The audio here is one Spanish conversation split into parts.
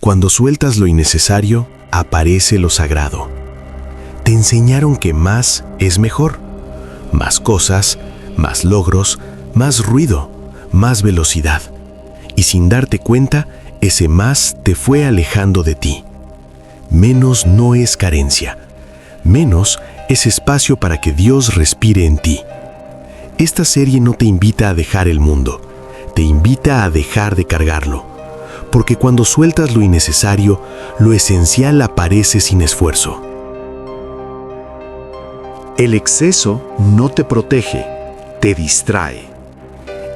Cuando sueltas lo innecesario, aparece lo sagrado. Te enseñaron que más es mejor. Más cosas, más logros, más ruido, más velocidad. Y sin darte cuenta, ese más te fue alejando de ti. Menos no es carencia. Menos es espacio para que Dios respire en ti. Esta serie no te invita a dejar el mundo, te invita a dejar de cargarlo. Porque cuando sueltas lo innecesario, lo esencial aparece sin esfuerzo. El exceso no te protege, te distrae.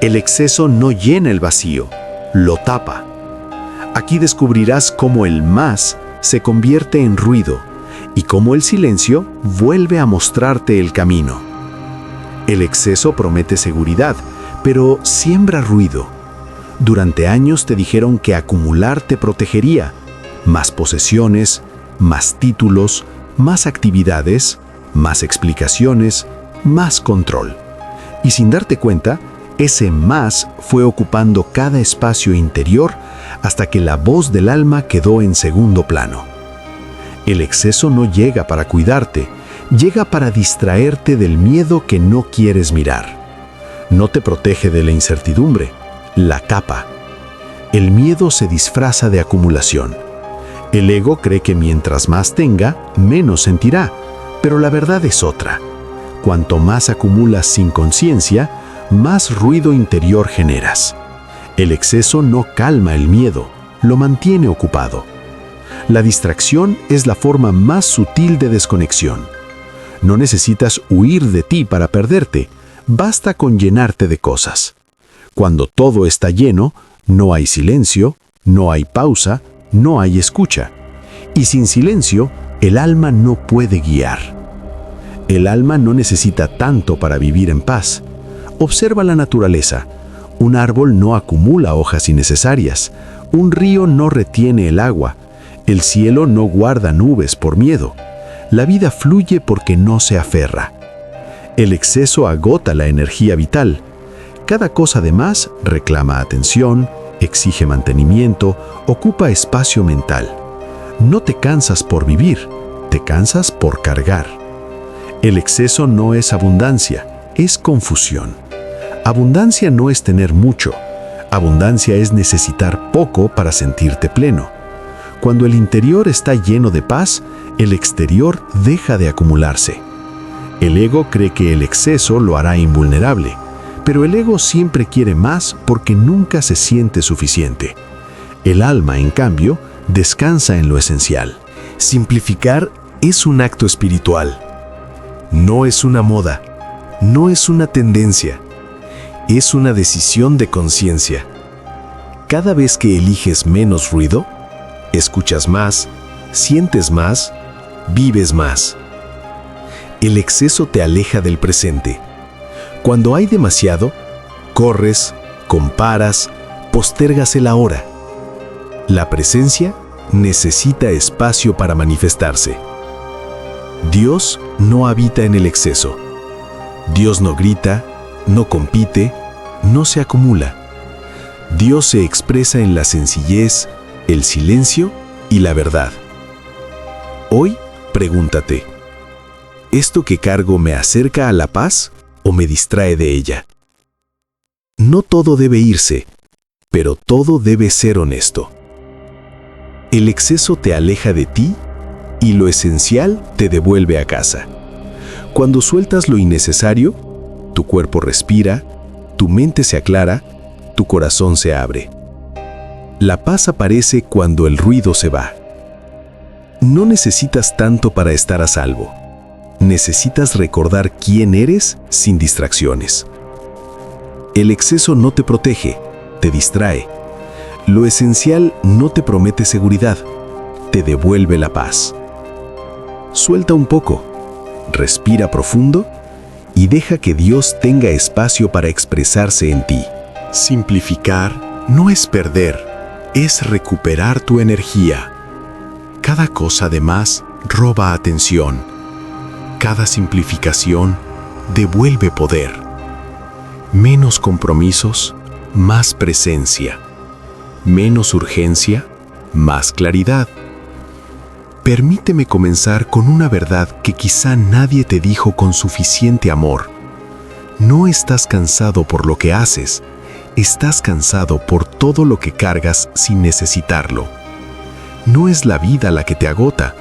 El exceso no llena el vacío, lo tapa. Aquí descubrirás cómo el más se convierte en ruido y cómo el silencio vuelve a mostrarte el camino. El exceso promete seguridad, pero siembra ruido. Durante años te dijeron que acumular te protegería. Más posesiones, más títulos, más actividades, más explicaciones, más control. Y sin darte cuenta, ese más fue ocupando cada espacio interior hasta que la voz del alma quedó en segundo plano. El exceso no llega para cuidarte, llega para distraerte del miedo que no quieres mirar. No te protege de la incertidumbre, la tapa. El miedo se disfraza de acumulación. El ego cree que mientras más tenga, menos sentirá, pero la verdad es otra. Cuanto más acumulas sin conciencia, más ruido interior generas. El exceso no calma el miedo, lo mantiene ocupado. La distracción es la forma más sutil de desconexión. No necesitas huir de ti para perderte, basta con llenarte de cosas. Cuando todo está lleno, no hay silencio, no hay pausa, no hay escucha. Y sin silencio, el alma no puede guiar. El alma no necesita tanto para vivir en paz. Observa la naturaleza. Un árbol no acumula hojas innecesarias. Un río no retiene el agua. El cielo no guarda nubes por miedo. La vida fluye porque no se aferra. El exceso agota la energía vital. Cada cosa de más reclama atención, exige mantenimiento, ocupa espacio mental. No te cansas por vivir, te cansas por cargar. El exceso no es abundancia, es confusión. Abundancia no es tener mucho. Abundancia es necesitar poco para sentirte pleno. Cuando el interior está lleno de paz, el exterior deja de acumularse. El ego cree que el exceso lo hará invulnerable, pero el ego siempre quiere más porque nunca se siente suficiente. El alma, en cambio, descansa en lo esencial. Simplificar es un acto espiritual. No es una moda, no es una tendencia, es una decisión de conciencia. Cada vez que eliges menos ruido, escuchas más, sientes más, vives más. El exceso te aleja del presente. Cuando hay demasiado, corres, comparas, postergas el ahora. La presencia necesita espacio para manifestarse. Dios no habita en el exceso. Dios no grita, no compite, no se acumula. Dios se expresa en la sencillez, el silencio y la verdad. Hoy, pregúntate, ¿esto que cargo me acerca a la paz o me distrae de ella? No todo debe irse, pero todo debe ser honesto. El exceso te aleja de ti y lo esencial te devuelve a casa. Cuando sueltas lo innecesario, tu cuerpo respira, tu mente se aclara, tu corazón se abre. La paz aparece cuando el ruido se va. No necesitas tanto para estar a salvo. Necesitas recordar quién eres sin distracciones. El exceso no te protege, te distrae. Lo esencial no te promete seguridad, te devuelve la paz. Suelta un poco, respira profundo y deja que Dios tenga espacio para expresarse en ti. Simplificar no es perder, es recuperar tu energía. Cada cosa de más roba atención. Cada simplificación devuelve poder. Menos compromisos, más presencia. Menos urgencia, más claridad. Permíteme comenzar con una verdad que quizá nadie te dijo con suficiente amor. No estás cansado por lo que haces, estás cansado por todo lo que cargas sin necesitarlo. No es la vida la que te agota,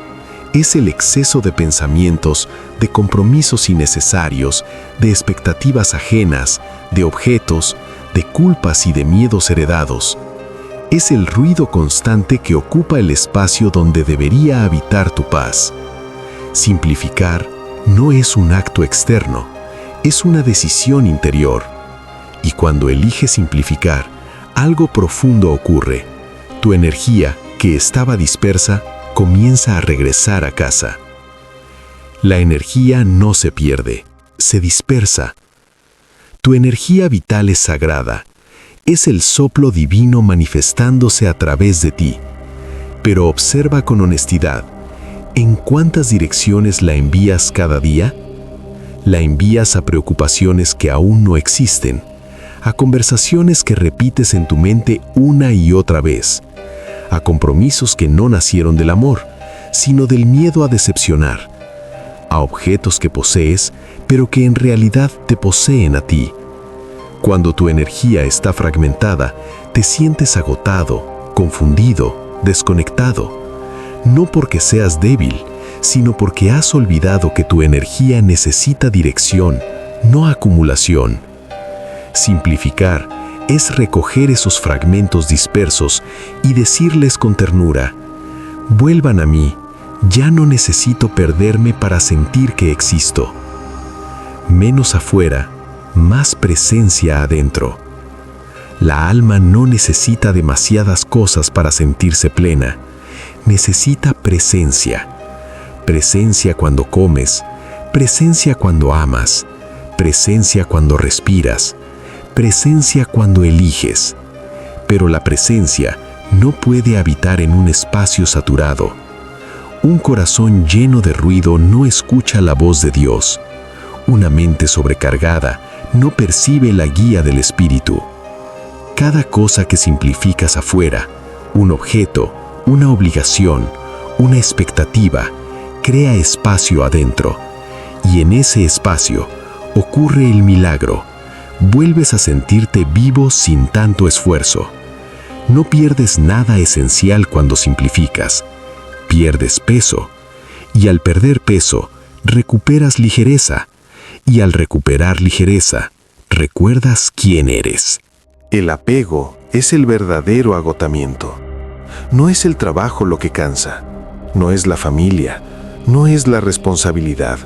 es el exceso de pensamientos, de compromisos innecesarios, de expectativas ajenas, de objetos, de culpas y de miedos heredados. Es el ruido constante que ocupa el espacio donde debería habitar tu paz. Simplificar no es un acto externo, es una decisión interior. Y cuando eliges simplificar, algo profundo ocurre. Tu energía, que estaba dispersa, comienza a regresar a casa. La energía no se pierde, se dispersa. Tu energía vital es sagrada. Es el soplo divino manifestándose a través de ti. Pero observa con honestidad, ¿en cuántas direcciones la envías cada día? La envías a preocupaciones que aún no existen, a conversaciones que repites en tu mente una y otra vez, a compromisos que no nacieron del amor, sino del miedo a decepcionar, a objetos que posees, pero que en realidad te poseen a ti. Cuando tu energía está fragmentada, te sientes agotado, confundido, desconectado. No porque seas débil, sino porque has olvidado que tu energía necesita dirección, no acumulación. Simplificar es recoger esos fragmentos dispersos y decirles con ternura: vuelvan a mí, ya no necesito perderme para sentir que existo. Menos afuera, más presencia adentro. La alma no necesita demasiadas cosas para sentirse plena, necesita presencia. Presencia cuando comes, presencia cuando amas, presencia cuando respiras, presencia cuando eliges. Pero la presencia no puede habitar en un espacio saturado. Un corazón lleno de ruido no escucha la voz de Dios. Una mente sobrecargada no percibe la guía del Espíritu. Cada cosa que simplificas afuera, un objeto, una obligación, una expectativa, crea espacio adentro. Y en ese espacio ocurre el milagro. Vuelves a sentirte vivo sin tanto esfuerzo. No pierdes nada esencial cuando simplificas. Pierdes peso. Y al perder peso, recuperas ligereza. Y al recuperar ligereza, recuerdas quién eres. El apego es el verdadero agotamiento. No es el trabajo lo que cansa, no es la familia, no es la responsabilidad.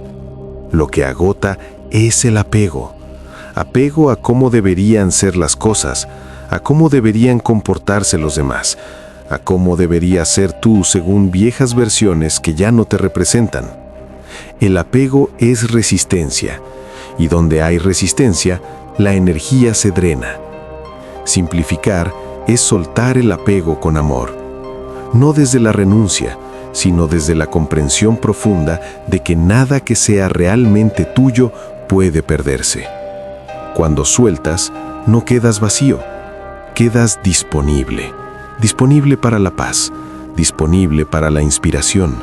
Lo que agota es el apego. Apego a cómo deberían ser las cosas, a cómo deberían comportarse los demás, a cómo deberías ser tú según viejas versiones que ya no te representan. El apego es resistencia, y donde hay resistencia, la energía se drena. Simplificar es soltar el apego con amor, no desde la renuncia, sino desde la comprensión profunda de que nada que sea realmente tuyo puede perderse. Cuando sueltas, no quedas vacío, quedas disponible. Disponible para la paz, disponible para la inspiración,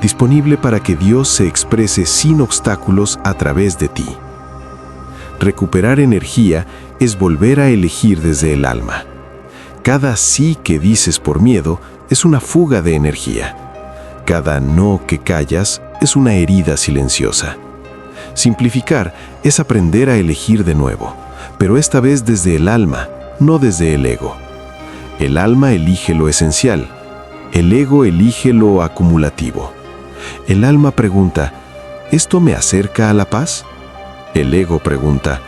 disponible para que Dios se exprese sin obstáculos a través de ti. Recuperar energía es volver a elegir desde el alma. Cada sí que dices por miedo es una fuga de energía. Cada no que callas es una herida silenciosa. Simplificar es aprender a elegir de nuevo, pero esta vez desde el alma, no desde el ego. El alma elige lo esencial, el ego elige lo acumulativo. El alma pregunta, ¿esto me acerca a la paz? El ego pregunta,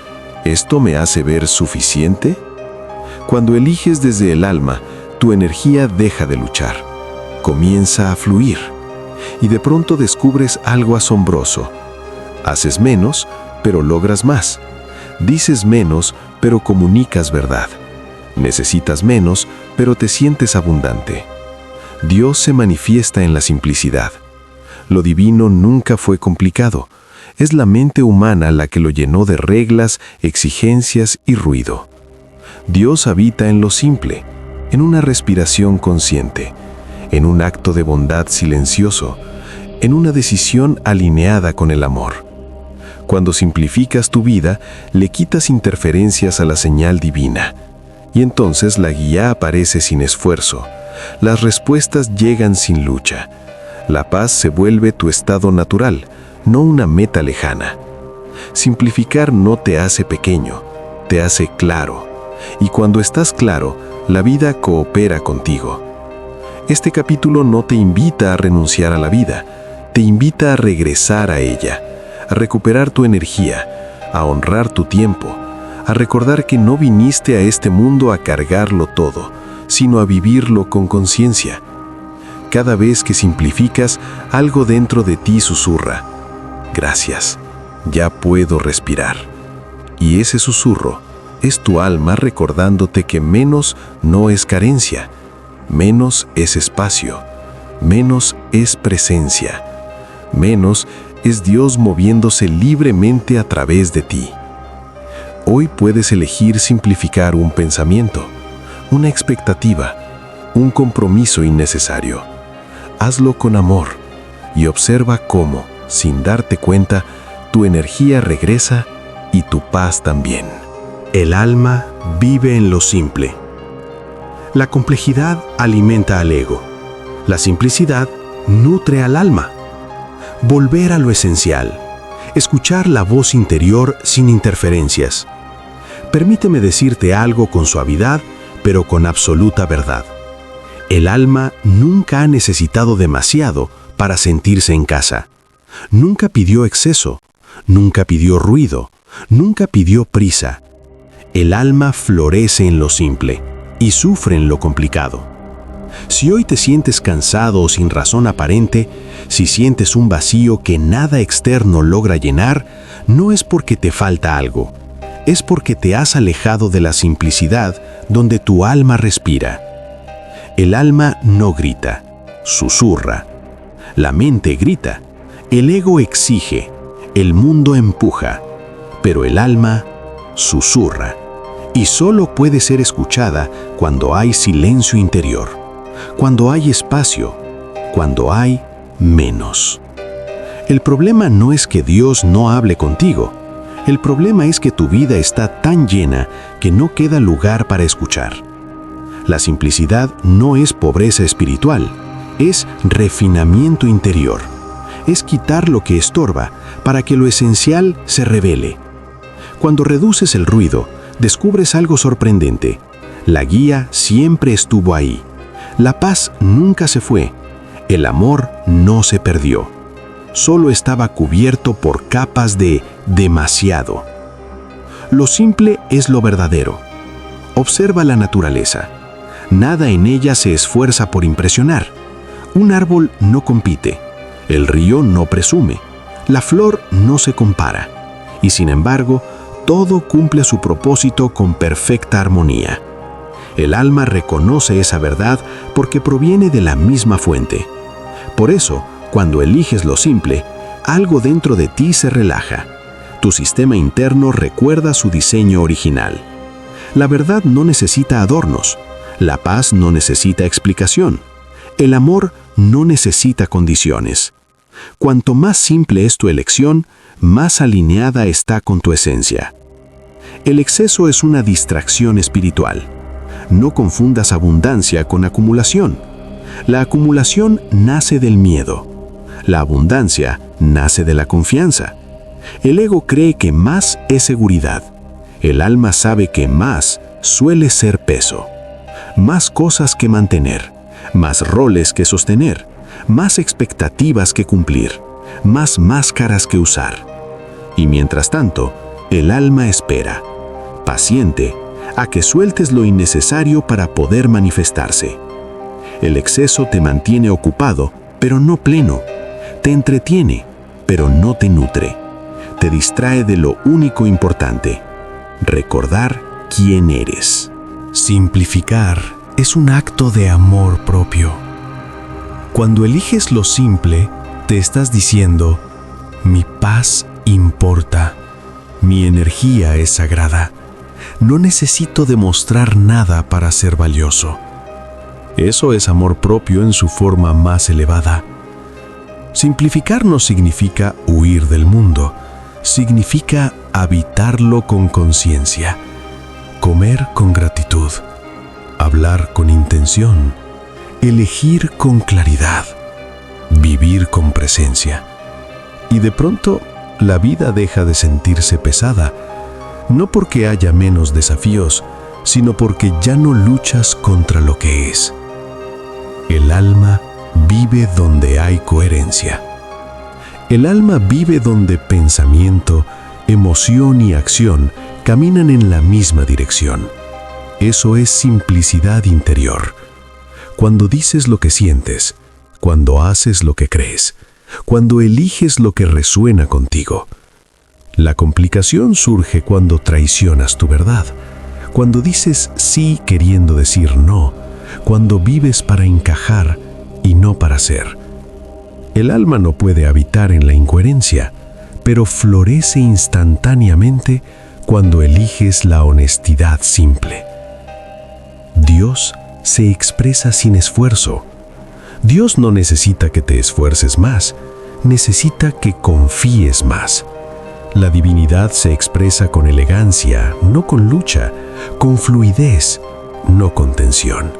¿esto me hace ver suficiente? Cuando eliges desde el alma, tu energía deja de luchar, comienza a fluir, y de pronto descubres algo asombroso. Haces menos, pero logras más. Dices menos, pero comunicas verdad. Necesitas menos, pero te sientes abundante. Dios se manifiesta en la simplicidad. Lo divino nunca fue complicado. Es la mente humana la que lo llenó de reglas, exigencias y ruido. Dios habita en lo simple, en una respiración consciente, en un acto de bondad silencioso, en una decisión alineada con el amor. Cuando simplificas tu vida, le quitas interferencias a la señal divina, y entonces la guía aparece sin esfuerzo, las respuestas llegan sin lucha. La paz se vuelve tu estado natural, no una meta lejana. Simplificar no te hace pequeño, te hace claro, y cuando estás claro, la vida coopera contigo. Este capítulo no te invita a renunciar a la vida, te invita a regresar a ella, a recuperar tu energía, a honrar tu tiempo, a recordar que no viniste a este mundo a cargarlo todo, sino a vivirlo con conciencia. Cada vez que simplificas, algo dentro de ti susurra: gracias, ya puedo respirar. Y ese susurro es tu alma recordándote que menos no es carencia, menos es espacio, menos es presencia, menos es Dios moviéndose libremente a través de ti. Hoy puedes elegir simplificar un pensamiento, una expectativa, un compromiso innecesario. Hazlo con amor y observa cómo, sin darte cuenta, tu energía regresa y tu paz también. El alma vive en lo simple. La complejidad alimenta al ego. La simplicidad nutre al alma. Volver a lo esencial. Escuchar la voz interior sin interferencias. Permíteme decirte algo con suavidad, pero con absoluta verdad. El alma nunca ha necesitado demasiado para sentirse en casa. Nunca pidió exceso, nunca pidió ruido, nunca pidió prisa. El alma florece en lo simple y sufre en lo complicado. Si hoy te sientes cansado o sin razón aparente, si sientes un vacío que nada externo logra llenar, no es porque te falta algo, es porque te has alejado de la simplicidad donde tu alma respira. El alma no grita, susurra. La mente grita, el ego exige, el mundo empuja, pero el alma susurra. Y solo puede ser escuchada cuando hay silencio interior, cuando hay espacio, cuando hay menos. El problema no es que Dios no hable contigo. El problema es que tu vida está tan llena que no queda lugar para escuchar. La simplicidad no es pobreza espiritual, es refinamiento interior. Es quitar lo que estorba para que lo esencial se revele. Cuando reduces el ruido, descubres algo sorprendente. La guía siempre estuvo ahí. La paz nunca se fue. El amor no se perdió. Solo estaba cubierto por capas de demasiado. Lo simple es lo verdadero. Observa la naturaleza. Nada en ella se esfuerza por impresionar. Un árbol no compite. El río no presume. La flor no se compara. Y sin embargo, todo cumple su propósito con perfecta armonía. El alma reconoce esa verdad porque proviene de la misma fuente. Por eso, cuando eliges lo simple, algo dentro de ti se relaja. Tu sistema interno recuerda su diseño original. La verdad no necesita adornos. La paz no necesita explicación. El amor no necesita condiciones. Cuanto más simple es tu elección, más alineada está con tu esencia. El exceso es una distracción espiritual. No confundas abundancia con acumulación. La acumulación nace del miedo. La abundancia nace de la confianza. El ego cree que más es seguridad. El alma sabe que más suele ser peso. Más cosas que mantener, más roles que sostener, más expectativas que cumplir, más máscaras que usar. Y mientras tanto, el alma espera, paciente, a que sueltes lo innecesario para poder manifestarse. El exceso te mantiene ocupado, pero no pleno. Te entretiene, pero no te nutre. Te distrae de lo único importante: recordar quién eres. Simplificar es un acto de amor propio. Cuando eliges lo simple, te estás diciendo: mi paz importa, mi energía es sagrada, no necesito demostrar nada para ser valioso. Eso es amor propio en su forma más elevada. Simplificar no significa huir del mundo, significa habitarlo con conciencia, comer con gratitud, hablar con intención, elegir con claridad, vivir con presencia. Y de pronto, la vida deja de sentirse pesada, no porque haya menos desafíos, sino porque ya no luchas contra lo que es. El alma vive donde hay coherencia. El alma vive donde pensamiento, emoción y acción caminan en la misma dirección. Eso es simplicidad interior. Cuando dices lo que sientes, cuando haces lo que crees, cuando eliges lo que resuena contigo. La complicación surge cuando traicionas tu verdad, cuando dices sí queriendo decir no, cuando vives para encajar y no para ser. El alma no puede habitar en la incoherencia, pero florece instantáneamente cuando eliges la honestidad simple. Dios se expresa sin esfuerzo. Dios no necesita que te esfuerces más, necesita que confíes más. La divinidad se expresa con elegancia, no con lucha, con fluidez, no con tensión.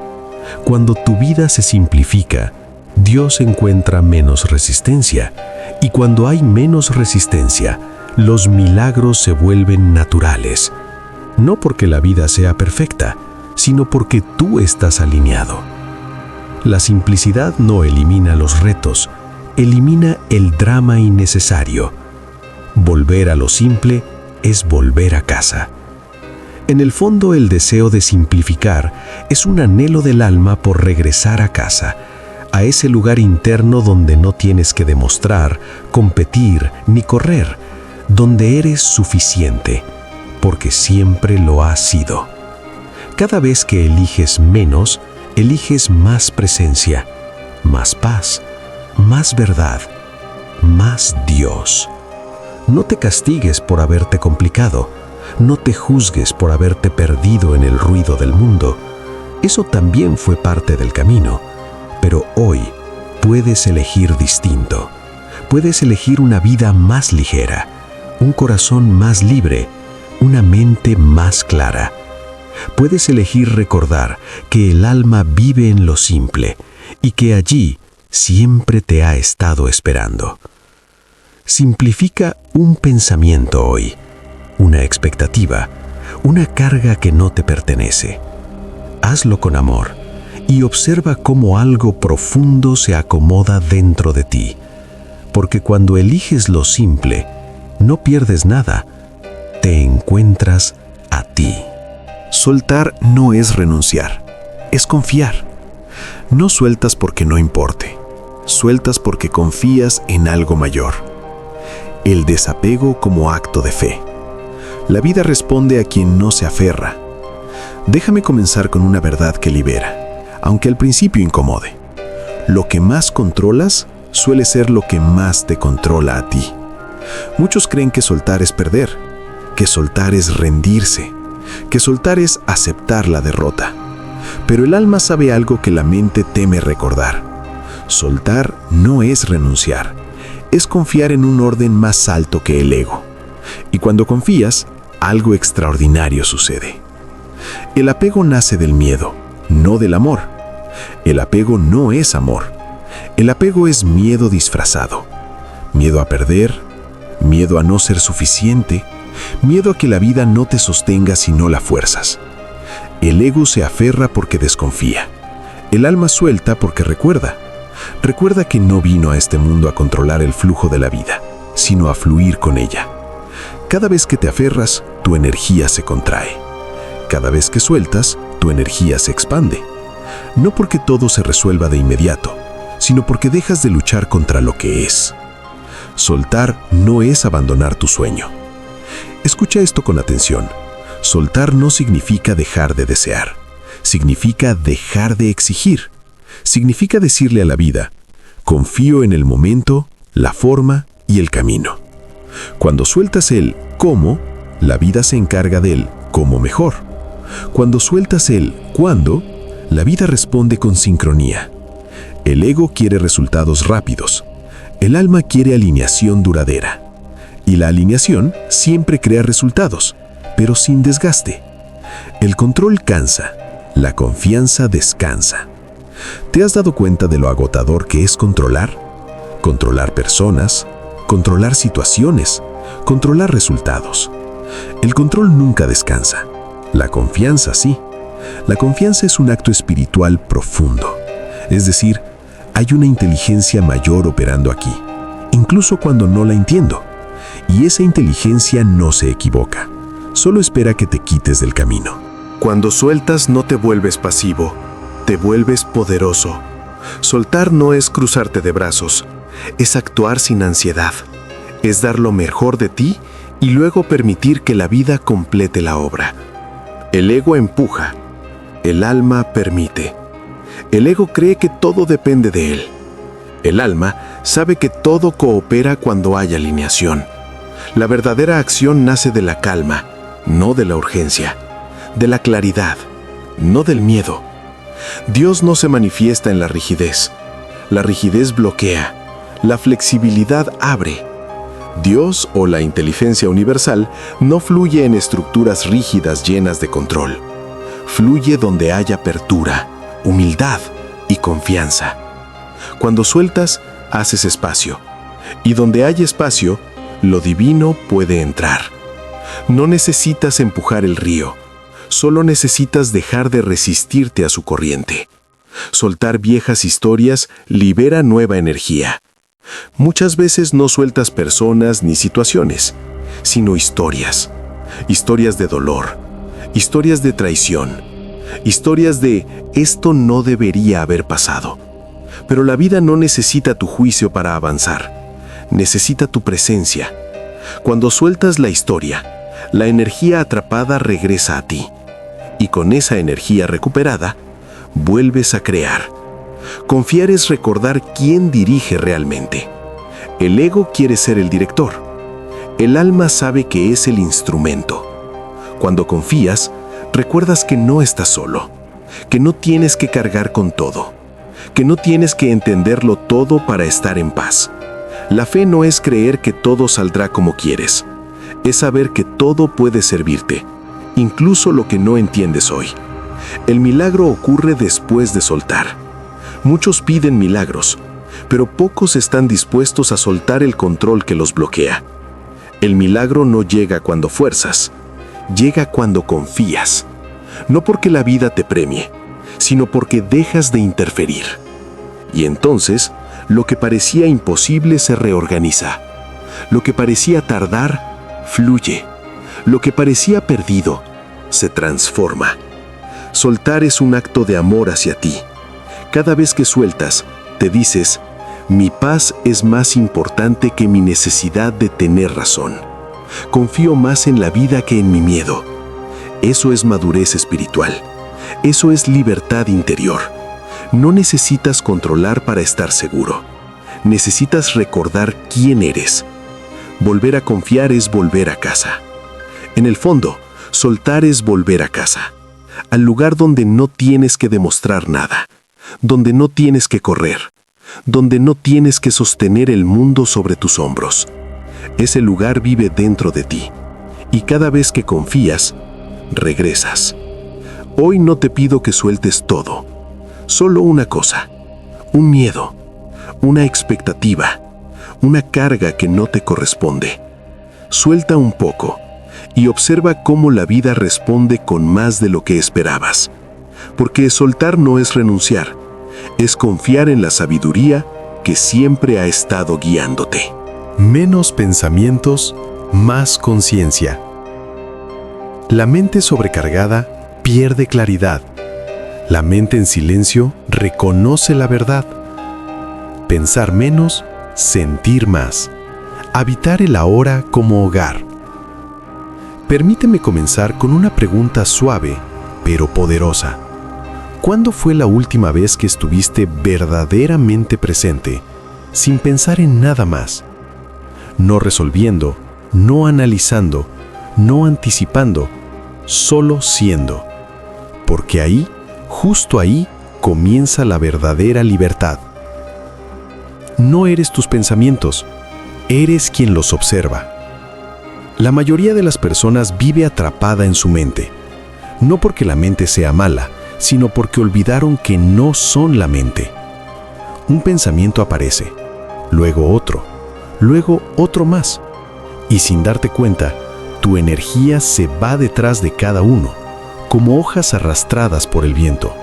Cuando tu vida se simplifica, Dios encuentra menos resistencia, y cuando hay menos resistencia, los milagros se vuelven naturales. No porque la vida sea perfecta, sino porque tú estás alineado. La simplicidad no elimina los retos, elimina el drama innecesario. Volver a lo simple es volver a casa. En el fondo, el deseo de simplificar es un anhelo del alma por regresar a casa, a ese lugar interno donde no tienes que demostrar, competir ni correr, donde eres suficiente, porque siempre lo has sido. Cada vez que eliges menos, eliges más presencia, más paz, más verdad, más Dios. No te castigues por haberte complicado, no te juzgues por haberte perdido en el ruido del mundo. Eso también fue parte del camino, pero hoy puedes elegir distinto. Puedes elegir una vida más ligera, un corazón más libre, una mente más clara. Puedes elegir recordar que el alma vive en lo simple y que allí siempre te ha estado esperando. Simplifica un pensamiento hoy, una expectativa, una carga que no te pertenece. Hazlo con amor y observa cómo algo profundo se acomoda dentro de ti. Porque cuando eliges lo simple, no pierdes nada, te encuentras a ti. Soltar no es renunciar, es confiar. No sueltas porque no importe, sueltas porque confías en algo mayor. El desapego como acto de fe. La vida responde a quien no se aferra. Déjame comenzar con una verdad que libera, aunque al principio incomode. Lo que más controlas suele ser lo que más te controla a ti. Muchos creen que soltar es perder, que soltar es rendirse, que soltar es aceptar la derrota. Pero el alma sabe algo que la mente teme recordar. Soltar no es renunciar, es confiar en un orden más alto que el ego. Y cuando confías, algo extraordinario sucede. El apego nace del miedo, no del amor. El apego no es amor. El apego es miedo disfrazado. Miedo a perder, miedo a no ser suficiente, miedo a que la vida no te sostenga si no la fuerzas. El ego se aferra porque desconfía. El alma suelta porque recuerda. Recuerda que no vino a este mundo a controlar el flujo de la vida, sino a fluir con ella. Cada vez que te aferras, tu energía se contrae. Cada vez que sueltas, tu energía se expande. No porque todo se resuelva de inmediato, sino porque dejas de luchar contra lo que es. Soltar no es abandonar tu sueño. Escucha esto con atención. Soltar no significa dejar de desear. Significa dejar de exigir. Significa decirle a la vida, confío en el momento, la forma y el camino. Cuando sueltas el cómo, la vida se encarga del cómo mejor. Cuando sueltas el cuándo, La vida responde con sincronía. El ego quiere resultados rápidos. El alma quiere alineación duradera. Y la alineación siempre crea resultados, pero sin desgaste. El control cansa, la confianza descansa. ¿Te has dado cuenta de lo agotador que es controlar? Controlar personas, controlar situaciones, controlar resultados. El control nunca descansa. La confianza sí. La confianza es un acto espiritual profundo. Es decir, hay una inteligencia mayor operando aquí, incluso cuando no la entiendo. Y esa inteligencia no se equivoca. Solo espera que te quites del camino. Cuando sueltas no te vuelves pasivo, te vuelves poderoso. Soltar no es cruzarte de brazos, es actuar sin ansiedad, es dar lo mejor de ti y luego permitir que la vida complete la obra. El ego empuja, el alma permite. El ego cree que todo depende de él. El alma sabe que todo coopera cuando hay alineación. La verdadera acción nace de la calma, no de la urgencia, de la claridad, no del miedo. Dios no se manifiesta en la rigidez. La rigidez bloquea, la flexibilidad abre. Dios o la inteligencia universal no fluye en estructuras rígidas llenas de control. Fluye donde hay apertura, humildad y confianza. Cuando sueltas, haces espacio. Y donde hay espacio, lo divino puede entrar. No necesitas empujar el río, solo necesitas dejar de resistirte a su corriente. Soltar viejas historias libera nueva energía. Muchas veces no sueltas personas ni situaciones, sino historias. Historias de dolor, historias de traición, historias de esto no debería haber pasado. Pero la vida no necesita tu juicio para avanzar, necesita tu presencia. Cuando sueltas la historia, la energía atrapada regresa a ti, y con esa energía recuperada, vuelves a crear. Confiar es recordar quién dirige realmente. El ego quiere ser el director. El alma sabe que es el instrumento. Cuando confías, recuerdas que no estás solo, que no tienes que cargar con todo, que no tienes que entenderlo todo para estar en paz. La fe no es creer que todo saldrá como quieres, es saber que todo puede servirte, incluso lo que no entiendes hoy. El milagro ocurre después de soltar. Muchos piden milagros, pero pocos están dispuestos a soltar el control que los bloquea. El milagro no llega cuando fuerzas, llega cuando confías. No porque la vida te premie, sino porque dejas de interferir. Y entonces, lo que parecía imposible se reorganiza. Lo que parecía tardar, fluye. Lo que parecía perdido, se transforma. Soltar es un acto de amor hacia ti. Cada vez que sueltas, te dices, mi paz es más importante que mi necesidad de tener razón. Confío más en la vida que en mi miedo. Eso es madurez espiritual. Eso es libertad interior. No necesitas controlar para estar seguro. Necesitas recordar quién eres. Volver a confiar es volver a casa. En el fondo, soltar es volver a casa. Al lugar donde no tienes que demostrar nada, donde no tienes que correr, donde no tienes que sostener el mundo sobre tus hombros. Ese lugar vive dentro de ti, y cada vez que confías, regresas. Hoy no te pido que sueltes todo, solo una cosa, un miedo, una expectativa, una carga que no te corresponde. Suelta un poco y observa cómo la vida responde con más de lo que esperabas. Porque soltar no es renunciar, es confiar en la sabiduría que siempre ha estado guiándote. Menos pensamientos, más conciencia. La mente sobrecargada pierde claridad. La mente en silencio reconoce la verdad. Pensar menos, sentir más. Habitar el ahora como hogar. Permíteme comenzar con una pregunta suave, pero poderosa. ¿Cuándo fue la última vez que estuviste verdaderamente presente, sin pensar en nada más? No resolviendo, no analizando, no anticipando, solo siendo. Porque ahí Justo ahí comienza la verdadera libertad. No eres tus pensamientos, eres quien los observa. La mayoría de las personas vive atrapada en su mente, no porque la mente sea mala, sino porque olvidaron que no son la mente. Un pensamiento aparece, luego otro más, y sin darte cuenta, tu energía se va detrás de cada uno, como hojas arrastradas por el viento.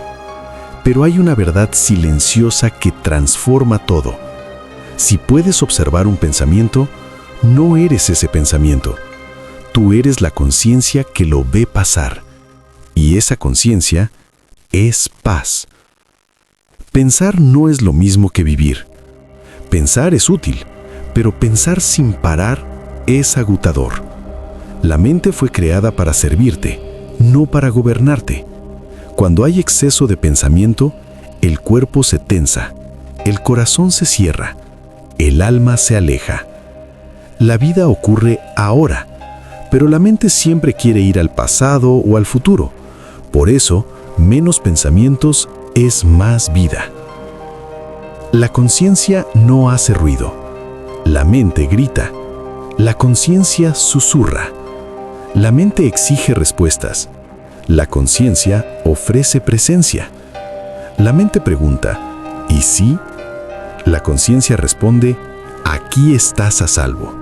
Pero hay una verdad silenciosa que transforma todo. Si puedes observar un pensamiento, no eres ese pensamiento. Tú eres la conciencia que lo ve pasar. Y esa conciencia es paz. Pensar no es lo mismo que vivir. Pensar es útil, pero pensar sin parar es agotador. La mente fue creada para servirte, no para gobernarte. Cuando hay exceso de pensamiento, el cuerpo se tensa, el corazón se cierra, el alma se aleja. La vida ocurre ahora, pero la mente siempre quiere ir al pasado o al futuro. Por eso, menos pensamientos es más vida. La conciencia no hace ruido. La mente grita. La conciencia susurra. La mente exige respuestas. La conciencia ofrece presencia. La mente pregunta, ¿y sí? La conciencia responde, aquí estás a salvo.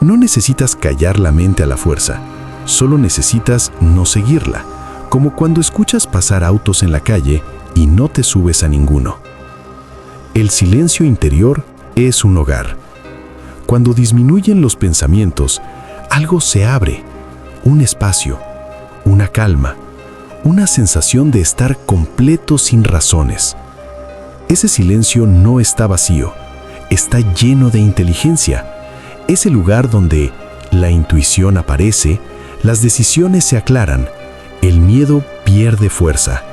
No necesitas callar la mente a la fuerza, solo necesitas no seguirla, como cuando escuchas pasar autos en la calle y no te subes a ninguno. El silencio interior es un hogar. Cuando disminuyen los pensamientos, algo se abre, un espacio, una calma, una sensación de estar completo sin razones. Ese silencio no está vacío, está lleno de inteligencia. Es el lugar donde la intuición aparece, las decisiones se aclaran, el miedo pierde fuerza.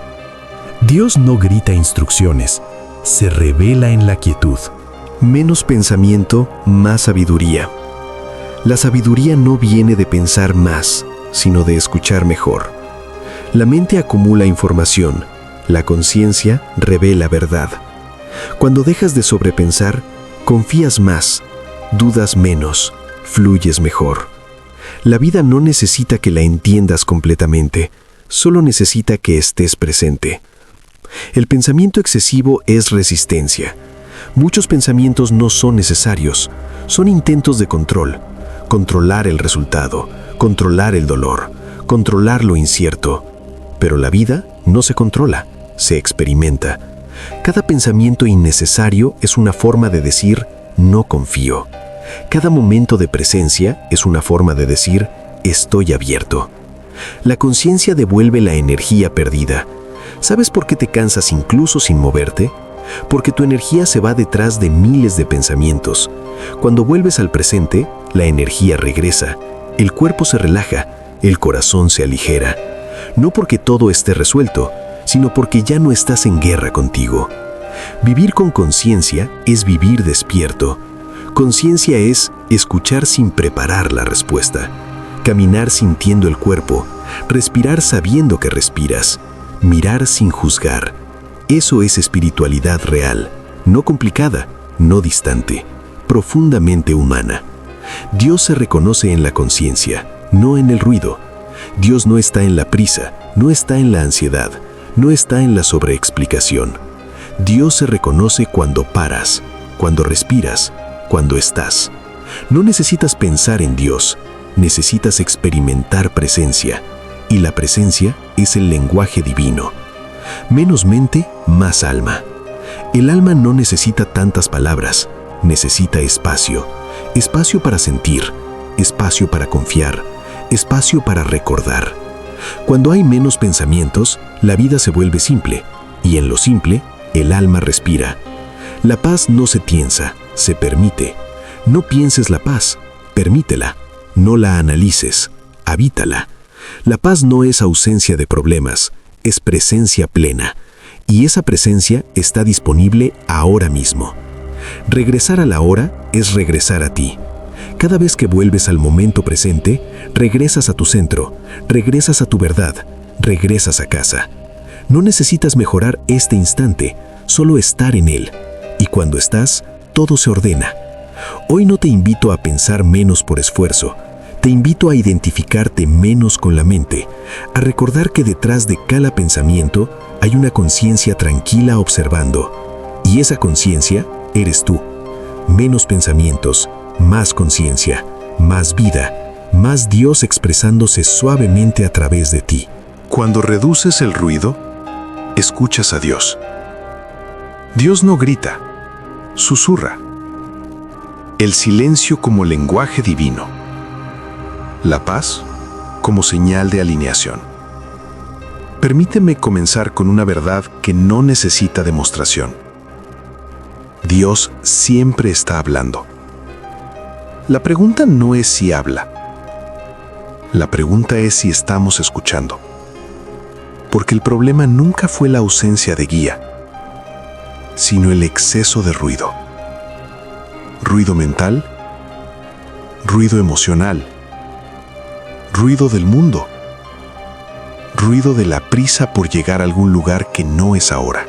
Dios no grita instrucciones, se revela en la quietud. Menos pensamiento, más sabiduría. La sabiduría no viene de pensar más, sino de escuchar mejor. La mente acumula información, la conciencia revela verdad. Cuando dejas de sobrepensar, confías más, dudas menos, fluyes mejor. La vida no necesita que la entiendas completamente, solo necesita que estés presente. El pensamiento excesivo es resistencia. Muchos pensamientos no son necesarios, son intentos de control. Controlar el resultado, controlar el dolor, controlar lo incierto. Pero la vida no se controla, se experimenta. Cada pensamiento innecesario es una forma de decir, no confío. Cada momento de presencia es una forma de decir, estoy abierto. La conciencia devuelve la energía perdida. ¿Sabes por qué te cansas incluso sin moverte? Porque tu energía se va detrás de miles de pensamientos. Cuando vuelves al presente, la energía regresa, el cuerpo se relaja, el corazón se aligera. No porque todo esté resuelto, sino porque ya no estás en guerra contigo. Vivir con conciencia es vivir despierto. Conciencia es escuchar sin preparar la respuesta, caminar sintiendo el cuerpo, respirar sabiendo que respiras, mirar sin juzgar. Eso es espiritualidad real, no complicada, no distante, profundamente humana. Dios se reconoce en la conciencia, no en el ruido. Dios no está en la prisa, no está en la ansiedad, no está en la sobreexplicación. Dios se reconoce cuando paras, cuando respiras, cuando estás. No necesitas pensar en Dios, necesitas experimentar presencia. Y la presencia es el lenguaje divino. Menos mente, más alma. El alma no necesita tantas palabras, necesita espacio. Espacio para sentir, espacio para confiar, espacio para recordar. Cuando hay menos pensamientos, la vida se vuelve simple, y en lo simple, el alma respira. La paz no se piensa, se permite. No pienses la paz, permítela. No la analices, habítala. La paz no es ausencia de problemas, es presencia plena. Y esa presencia está disponible ahora mismo. Regresar a la hora es regresar a ti. Cada vez que vuelves al momento presente, regresas a tu centro, regresas a tu verdad, regresas a casa. No necesitas mejorar este instante, solo estar en él. Y cuando estás, todo se ordena. Hoy no te invito a pensar menos por esfuerzo. Te invito a identificarte menos con la mente, a recordar que detrás de cada pensamiento hay una conciencia tranquila observando. Y esa conciencia eres tú. Menos pensamientos, más conciencia, más vida, más Dios expresándose suavemente a través de ti. Cuando reduces el ruido, escuchas a Dios. Dios no grita, susurra. El silencio como lenguaje divino. La paz como señal de alineación. Permíteme comenzar con una verdad que no necesita demostración. Dios siempre está hablando. La pregunta no es si habla. La pregunta es si estamos escuchando. Porque el problema nunca fue la ausencia de guía, sino el exceso de ruido. Ruido mental, ruido emocional, ruido del mundo, ruido de la prisa por llegar a algún lugar que no es ahora.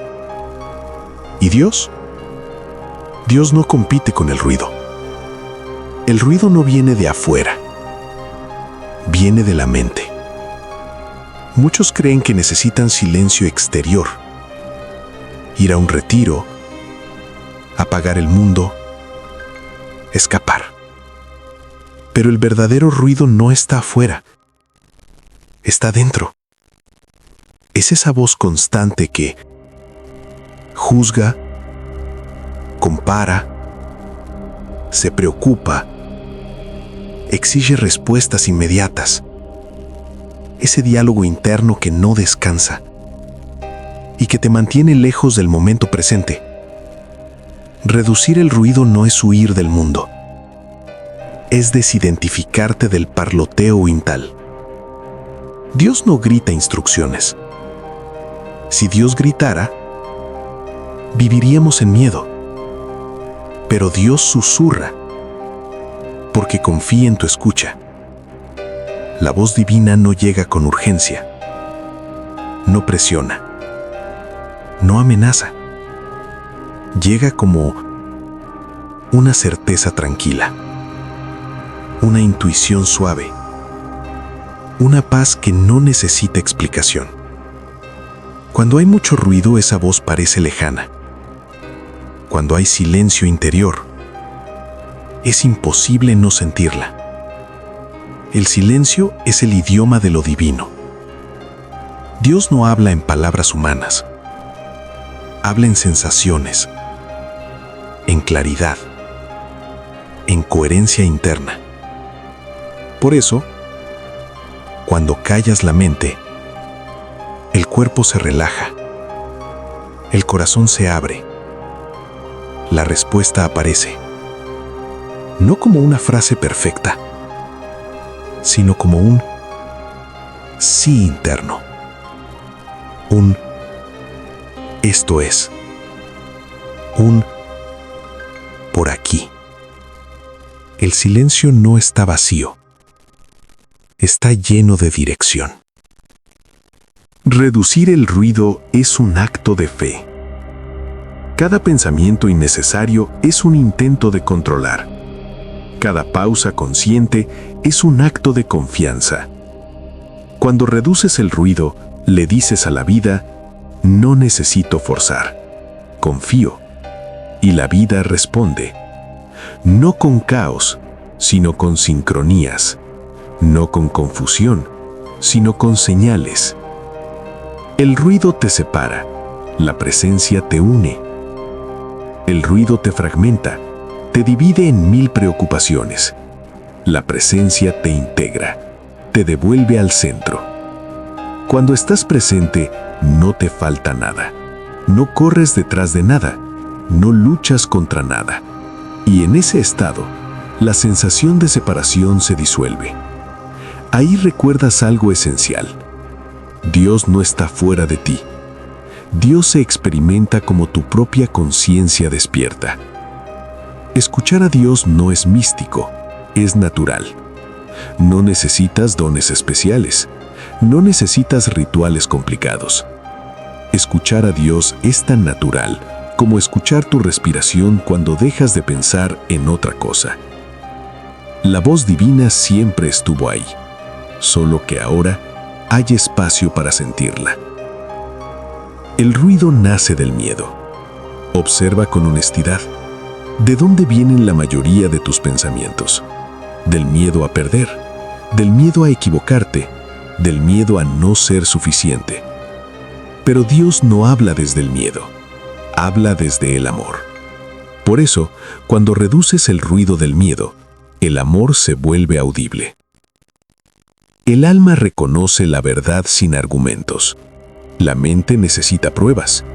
¿Y Dios? Dios no compite con el ruido. El ruido no viene de afuera, viene de la mente. Muchos creen que necesitan silencio exterior, ir a un retiro, apagar el mundo, escapar. Pero el verdadero ruido no está afuera, está dentro. Es esa voz constante que juzga, compara, se preocupa, exige respuestas inmediatas. Ese diálogo interno que no descansa y que te mantiene lejos del momento presente. Reducir el ruido no es huir del mundo, es desidentificarte del parloteo mental. Dios no grita instrucciones. Si Dios gritara, viviríamos en miedo. Pero Dios susurra, porque confía en tu escucha. La voz divina no llega con urgencia, no presiona, no amenaza. Llega como una certeza tranquila, una intuición suave, una paz que no necesita explicación. Cuando hay mucho ruido, esa voz parece lejana. Cuando hay silencio interior, es imposible no sentirla. El silencio es el idioma de lo divino. Dios no habla en palabras humanas. Habla en sensaciones, en claridad, en coherencia interna. Por eso, cuando callas la mente, el cuerpo se relaja, el corazón se abre, la respuesta aparece, no como una frase perfecta, sino como un sí interno, un esto es, un por aquí. El silencio no está vacío, está lleno de dirección. Reducir el ruido es un acto de fe. Cada pensamiento innecesario es un intento de controlar. Cada pausa consciente es un acto de confianza. Cuando reduces el ruido, le dices a la vida, no necesito forzar, confío. Y la vida responde, no con caos, sino con sincronías, no con confusión, sino con señales. El ruido te separa, la presencia te une. El ruido te fragmenta, te divide en 1000 preocupaciones. La presencia te integra, te devuelve al centro. Cuando estás presente, no te falta nada. No corres detrás de nada, no luchas contra nada. Y en ese estado, la sensación de separación se disuelve. Ahí recuerdas algo esencial. Dios no está fuera de ti. Dios se experimenta como tu propia conciencia despierta. Escuchar a Dios no es místico, es natural. No necesitas dones especiales, no necesitas rituales complicados. escuchar a Dios es tan natural como escuchar tu respiración cuando dejas de pensar en otra cosa. La voz divina siempre estuvo ahí, solo que ahora hay espacio para sentirla. El ruido nace del miedo. Observa con honestidad. ¿De dónde vienen la mayoría de tus pensamientos? Del miedo a perder, del miedo a equivocarte, del miedo a no ser suficiente. Pero Dios no habla desde el miedo, habla desde el amor. Por eso, cuando reduces el ruido del miedo, el amor se vuelve audible. El alma reconoce la verdad sin argumentos. La mente necesita pruebas.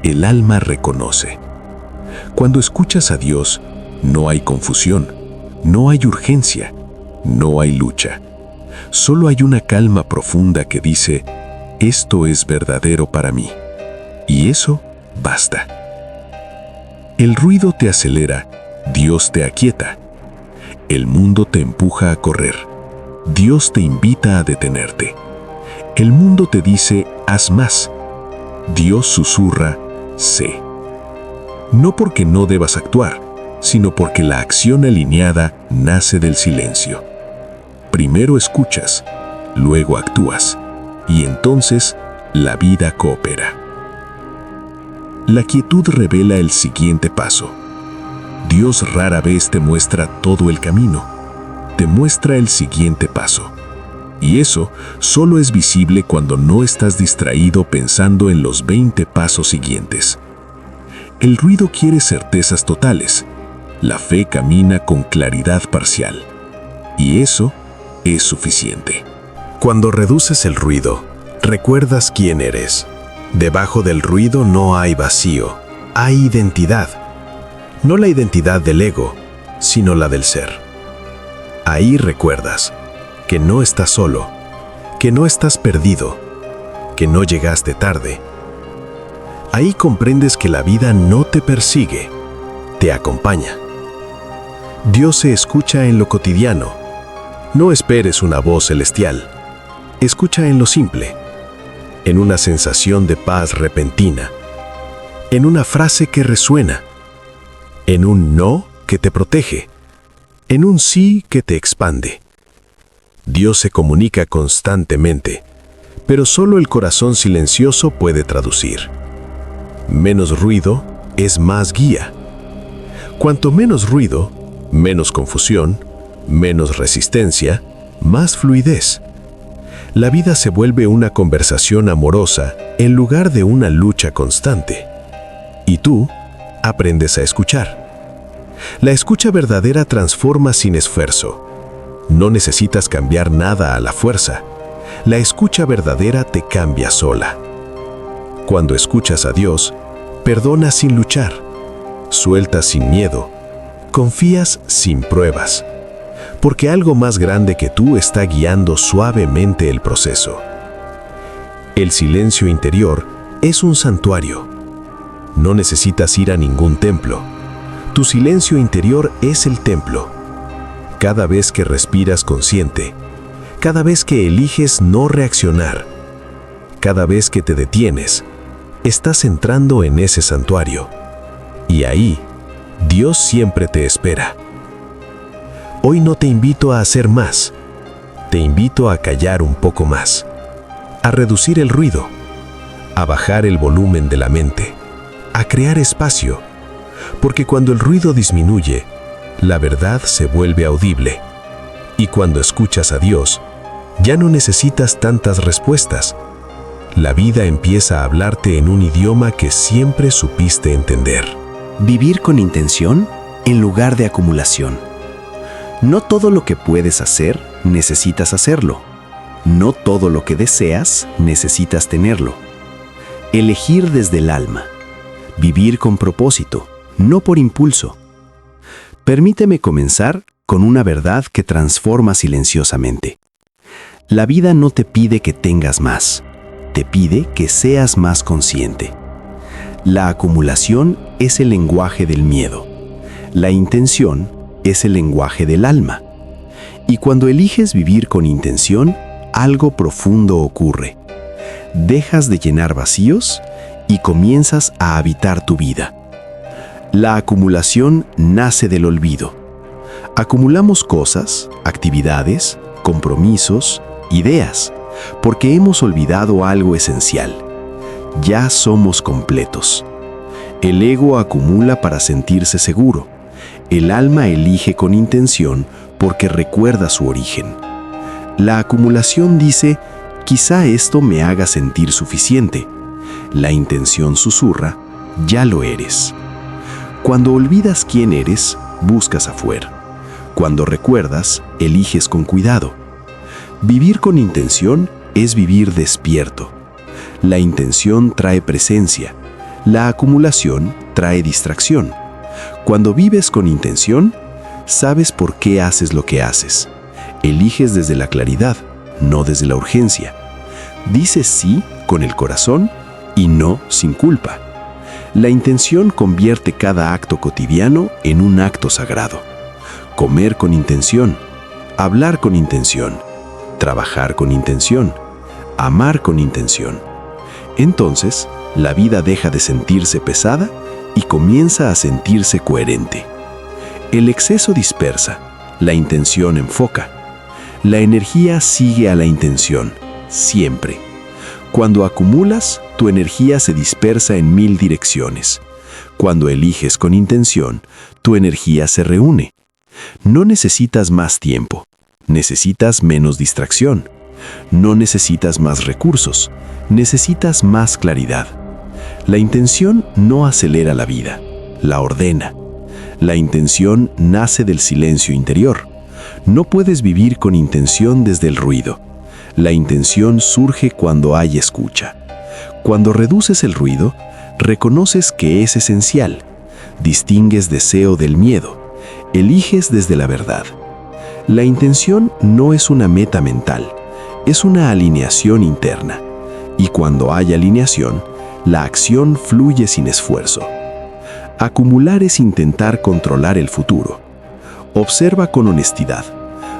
El alma reconoce. Cuando escuchas a Dios, no hay confusión, no hay urgencia, no hay lucha. Solo hay una calma profunda que dice, esto es verdadero para mí. Y eso basta. El ruido te acelera, Dios te aquieta. El mundo te empuja a correr. Dios te invita a detenerte. El mundo te dice, haz más. Dios susurra, sé. No porque no debas actuar, sino porque la acción alineada nace del silencio. Primero escuchas, luego actúas, y entonces la vida coopera. La quietud revela el siguiente paso. Dios rara vez te muestra todo el camino, te muestra el siguiente paso. Y eso solo es visible cuando no estás distraído pensando en los 20 pasos siguientes. El ruido quiere certezas totales. La fe camina con claridad parcial. Y eso es suficiente. Cuando reduces el ruido, recuerdas quién eres. Debajo del ruido no hay vacío, hay identidad. No la identidad del ego, sino la del ser. Ahí recuerdas que no estás solo, que no estás perdido, que no llegaste tarde. Ahí comprendes que la vida no te persigue, te acompaña. Dios se escucha en lo cotidiano. No esperes una voz celestial. Escucha en lo simple, en una sensación de paz repentina, en una frase que resuena, en un no que te protege, en un sí que te expande. Dios se comunica constantemente, pero solo el corazón silencioso puede traducir. Menos ruido es más guía. Cuanto menos ruido, menos confusión, menos resistencia, más fluidez. La vida se vuelve una conversación amorosa en lugar de una lucha constante. Y tú aprendes a escuchar. La escucha verdadera transforma sin esfuerzo. No necesitas cambiar nada a la fuerza. La escucha verdadera te cambia sola. Cuando escuchas a Dios, perdonas sin luchar, sueltas sin miedo, confías sin pruebas, porque algo más grande que tú está guiando suavemente el proceso. El silencio interior es un santuario. No necesitas ir a ningún templo. Tu silencio interior es el templo. Cada vez que respiras consciente, cada vez que eliges no reaccionar, cada vez que te detienes, estás entrando en ese santuario. Y ahí, Dios siempre te espera. Hoy no te invito a hacer más, te invito a callar un poco más, a reducir el ruido, a bajar el volumen de la mente, a crear espacio, porque cuando el ruido disminuye, la verdad se vuelve audible. Y cuando escuchas a Dios, ya no necesitas tantas respuestas. La vida empieza a hablarte en un idioma que siempre supiste entender. Vivir con intención en lugar de acumulación. No todo lo que puedes hacer, necesitas hacerlo. No todo lo que deseas, necesitas tenerlo. Elegir desde el alma. Vivir con propósito, no por impulso. Permíteme comenzar con una verdad que transforma silenciosamente. La vida no te pide que tengas más, te pide que seas más consciente. La acumulación es el lenguaje del miedo. La intención es el lenguaje del alma. Y cuando eliges vivir con intención, algo profundo ocurre. Dejas de llenar vacíos y comienzas a habitar tu vida. La acumulación nace del olvido. Acumulamos cosas, actividades, compromisos, ideas, porque hemos olvidado algo esencial. Ya somos completos. El ego acumula para sentirse seguro. El alma elige con intención porque recuerda su origen. La acumulación dice, quizá esto me haga sentir suficiente. La intención susurra, ya lo eres. Cuando olvidas quién eres, buscas afuera. Cuando recuerdas, eliges con cuidado. Vivir con intención es vivir despierto. La intención trae presencia. La acumulación trae distracción. Cuando vives con intención, sabes por qué haces lo que haces. Eliges desde la claridad, no desde la urgencia. Dices sí con el corazón y no sin culpa. La intención convierte cada acto cotidiano en un acto sagrado. Comer con intención, hablar con intención, trabajar con intención, amar con intención. Entonces, la vida deja de sentirse pesada y comienza a sentirse coherente. El exceso dispersa, la intención enfoca. La energía sigue a la intención, siempre. Cuando acumulas, tu energía se dispersa en 1000 direcciones. Cuando eliges con intención, tu energía se reúne. No necesitas más tiempo, necesitas menos distracción. No necesitas más recursos, necesitas más claridad. La intención no acelera la vida, la ordena. La intención nace del silencio interior. No puedes vivir con intención desde el ruido. La intención surge cuando hay escucha. Cuando reduces el ruido, reconoces que es esencial. Distingues deseo del miedo. Eliges desde la verdad. La intención no es una meta mental, es una alineación interna. Y cuando hay alineación, la acción fluye sin esfuerzo. Acumular es intentar controlar el futuro. Observa con honestidad.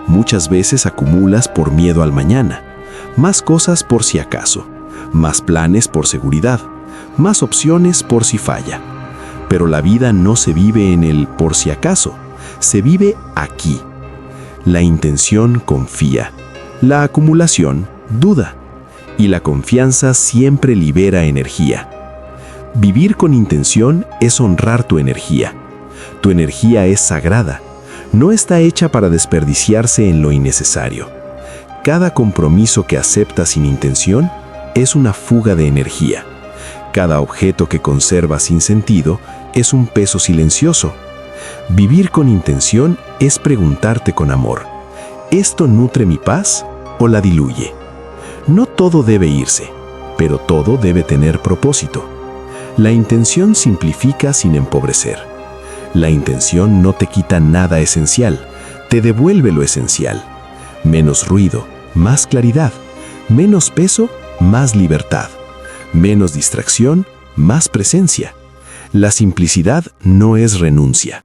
Muchas veces acumulas por miedo al mañana, más cosas por si acaso, más planes por seguridad, más opciones por si falla. Pero la vida no se vive en el por si acaso, se vive aquí. La intención confía, la acumulación duda, y la confianza siempre libera energía. Vivir con intención es honrar tu energía. Tu energía es sagrada, no está hecha para desperdiciarse en lo innecesario. Cada compromiso que aceptas sin intención es una fuga de energía. Cada objeto que conservas sin sentido es un peso silencioso. Vivir con intención es preguntarte con amor, ¿esto nutre mi paz o la diluye? No todo debe irse, pero todo debe tener propósito. La intención simplifica sin empobrecer. La intención no te quita nada esencial, te devuelve lo esencial. Menos ruido, más claridad. Menos peso, más libertad. Menos distracción, más presencia. La simplicidad no es renuncia,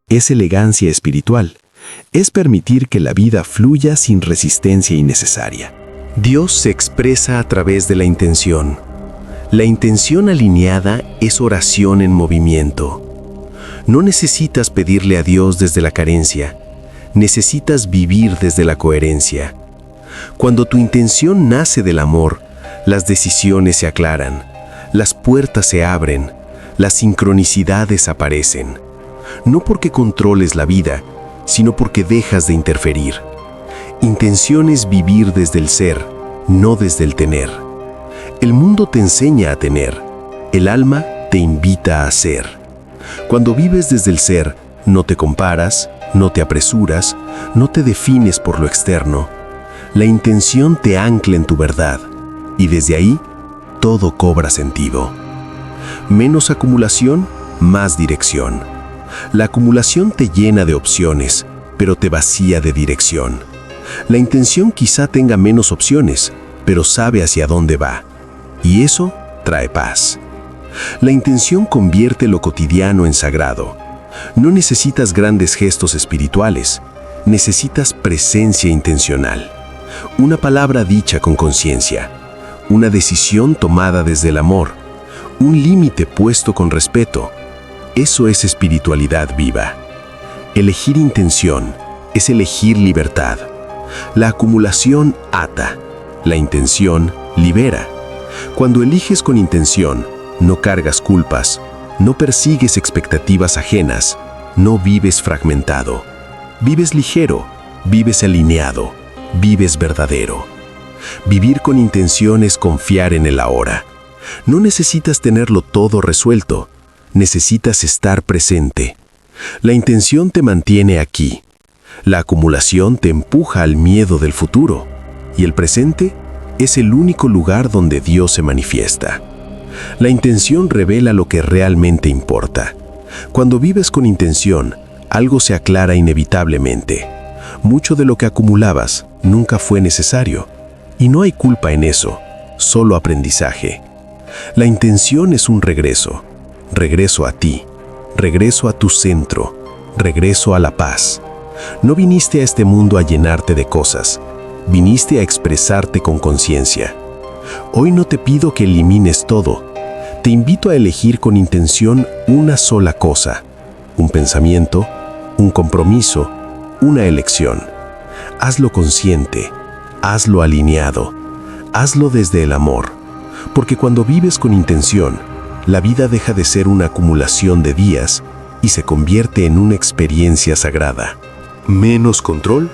es elegancia espiritual. Es permitir que la vida fluya sin resistencia innecesaria. Dios se expresa a través de la intención. La intención alineada es oración en movimiento. No necesitas pedirle a Dios desde la carencia, necesitas vivir desde la coherencia. Cuando tu intención nace del amor, las decisiones se aclaran, las puertas se abren, las sincronicidades aparecen. No porque controles la vida, sino porque dejas de interferir. Intención es vivir desde el ser, no desde el tener. El mundo te enseña a tener, el alma te invita a ser. Cuando vives desde el ser, no te comparas, no te apresuras, no te defines por lo externo. La intención te ancla en tu verdad, y desde ahí, todo cobra sentido. Menos acumulación, más dirección. La acumulación te llena de opciones, pero te vacía de dirección. La intención quizá tenga menos opciones, pero sabe hacia dónde va. Y eso trae paz. La intención convierte lo cotidiano en sagrado. No necesitas grandes gestos espirituales, necesitas presencia intencional. Una palabra dicha con conciencia, una decisión tomada desde el amor, un límite puesto con respeto. Eso es espiritualidad viva. Elegir intención es elegir libertad. La acumulación ata, la intención libera. Cuando eliges con intención, no cargas culpas, no persigues expectativas ajenas, no vives fragmentado. Vives ligero, vives alineado, vives verdadero. Vivir con intención es confiar en el ahora. No necesitas tenerlo todo resuelto, necesitas estar presente. La intención te mantiene aquí. La acumulación te empuja al miedo del futuro. Y el presente es el único lugar donde Dios se manifiesta. La intención revela lo que realmente importa. Cuando vives con intención, algo se aclara inevitablemente. Mucho de lo que acumulabas nunca fue necesario. Y no hay culpa en eso, solo aprendizaje. La intención es un regreso. Regreso a ti, regreso a tu centro, regreso a la paz. No viniste a este mundo a llenarte de cosas, viniste a expresarte con conciencia. Hoy no te pido que elimines todo, te invito a elegir con intención una sola cosa, un pensamiento, un compromiso, una elección. Hazlo consciente, hazlo alineado, hazlo desde el amor, porque cuando vives con intención, la vida deja de ser una acumulación de días y se convierte en una experiencia sagrada. Menos control,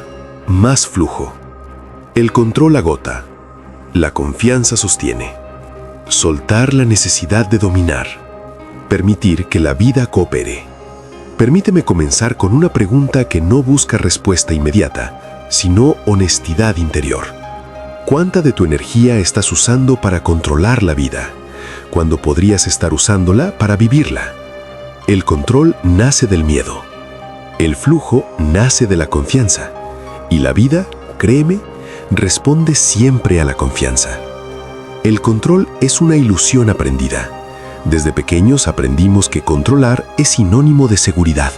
más flujo. El control agota, la confianza sostiene. Soltar la necesidad de dominar. Permitir que la vida coopere. Permíteme comenzar con una pregunta que no busca respuesta inmediata, sino honestidad interior. ¿Cuánta de tu energía estás usando para controlar la vida, cuando podrías estar usándola para vivirla? El control nace del miedo. El flujo nace de la confianza. Y la vida, créeme, responde siempre a la confianza. El control es una ilusión aprendida. Desde pequeños aprendimos que controlar es sinónimo de seguridad,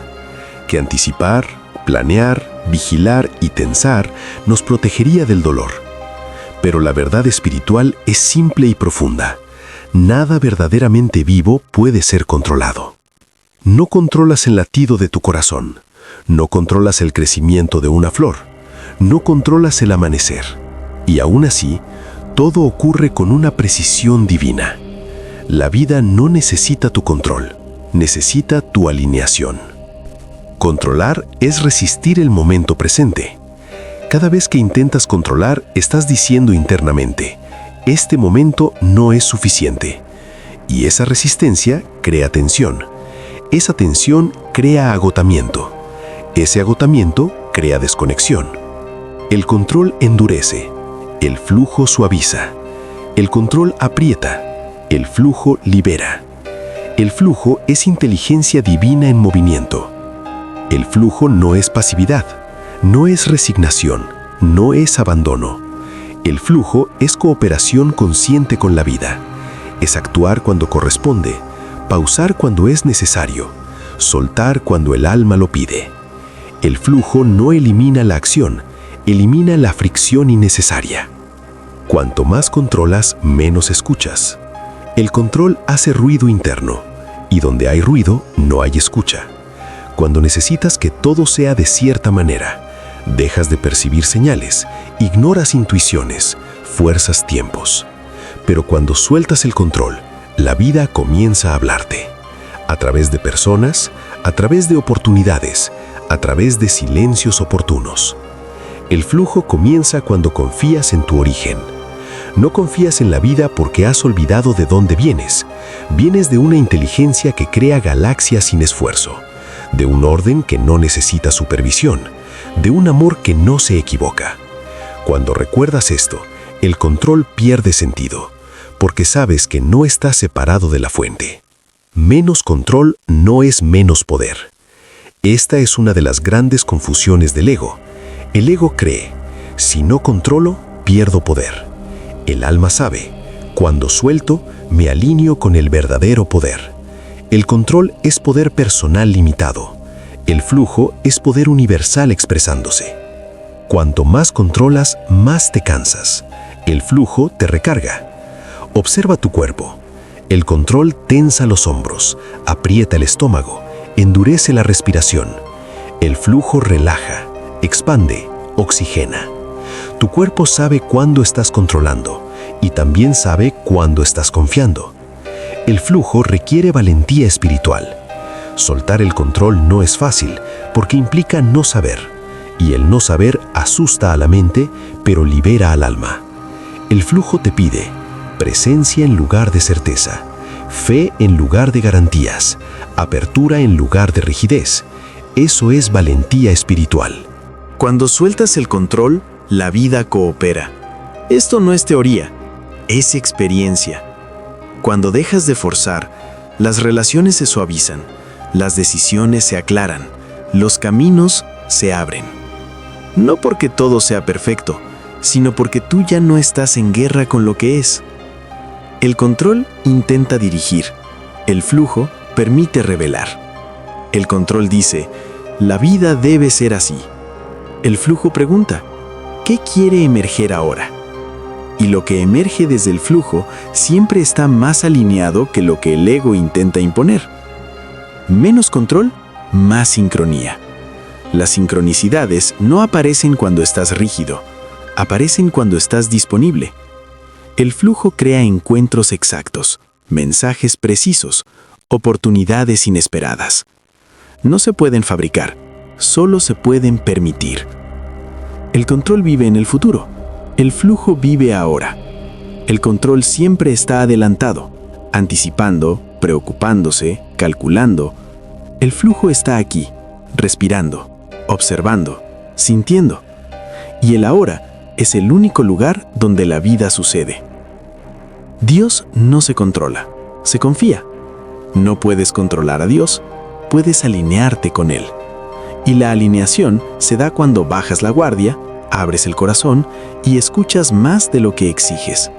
que anticipar, planear, vigilar y tensar nos protegería del dolor. Pero la verdad espiritual es simple y profunda. Nada verdaderamente vivo puede ser controlado. No controlas el latido de tu corazón, no controlas el crecimiento de una flor, no controlas el amanecer. Y aún así, todo ocurre con una precisión divina. La vida no necesita tu control, necesita tu alineación. Controlar es resistir el momento presente. Cada vez que intentas controlar, estás diciendo internamente, este momento no es suficiente. Y esa resistencia crea tensión. Esa tensión crea agotamiento. Ese agotamiento crea desconexión. El control endurece. El flujo suaviza. El control aprieta. El flujo libera. El flujo es inteligencia divina en movimiento. El flujo no es pasividad, no es resignación, no es abandono. El flujo es cooperación consciente con la vida. Es actuar cuando corresponde, pausar cuando es necesario, soltar cuando el alma lo pide. El flujo no elimina la acción, elimina la fricción innecesaria. Cuanto más controlas, menos escuchas. El control hace ruido interno, y donde hay ruido, no hay escucha. Cuando necesitas que todo sea de cierta manera, dejas de percibir señales, ignoras intuiciones, fuerzas tiempos. Pero cuando sueltas el control, la vida comienza a hablarte. A través de personas, a través de oportunidades, a través de silencios oportunos. El flujo comienza cuando confías en tu origen. No confías en la vida porque has olvidado de dónde vienes. Vienes de una inteligencia que crea galaxias sin esfuerzo, de un orden que no necesita supervisión, de un amor que no se equivoca. Cuando recuerdas esto, el control pierde sentido, porque sabes que no estás separado de la fuente. Menos control no es menos poder. Esta es una de las grandes confusiones del ego. El ego cree, si no controlo, pierdo poder. El alma sabe, cuando suelto, me alineo con el verdadero poder. El control es poder personal limitado. El flujo es poder universal expresándose. Cuanto más controlas, más te cansas. El flujo te recarga. Observa tu cuerpo. El control tensa los hombros, aprieta el estómago, endurece la respiración. El flujo relaja, expande, oxigena. Tu cuerpo sabe cuándo estás controlando y también sabe cuándo estás confiando. El flujo requiere valentía espiritual. Soltar el control no es fácil porque implica no saber, y el no saber asusta a la mente, pero libera al alma. El flujo te pide presencia en lugar de certeza, fe en lugar de garantías, apertura en lugar de rigidez. Eso es valentía espiritual. Cuando sueltas el control, la vida coopera. Esto no es teoría, es experiencia. Cuando dejas de forzar, las relaciones se suavizan, las decisiones se aclaran, los caminos se abren. No porque todo sea perfecto, sino porque tú ya no estás en guerra con lo que es. El control intenta dirigir, el flujo permite revelar. El control dice, la vida debe ser así. El flujo pregunta, ¿qué quiere emerger ahora? Y lo que emerge desde el flujo siempre está más alineado que lo que el ego intenta imponer. Menos control, más sincronía. Las sincronicidades no aparecen cuando estás rígido, aparecen cuando estás disponible. El flujo crea encuentros exactos, mensajes precisos, oportunidades inesperadas. No se pueden fabricar, solo se pueden permitir. El control vive en el futuro, el flujo vive ahora. El control siempre está adelantado, anticipando, preocupándose, calculando. El flujo está aquí, respirando, observando, sintiendo. Y el ahora es el único lugar donde la vida sucede. Dios no se controla, se confía. No puedes controlar a Dios, puedes alinearte con Él. Y la alineación se da cuando bajas la guardia, abres el corazón y escuchas más de lo que exiges.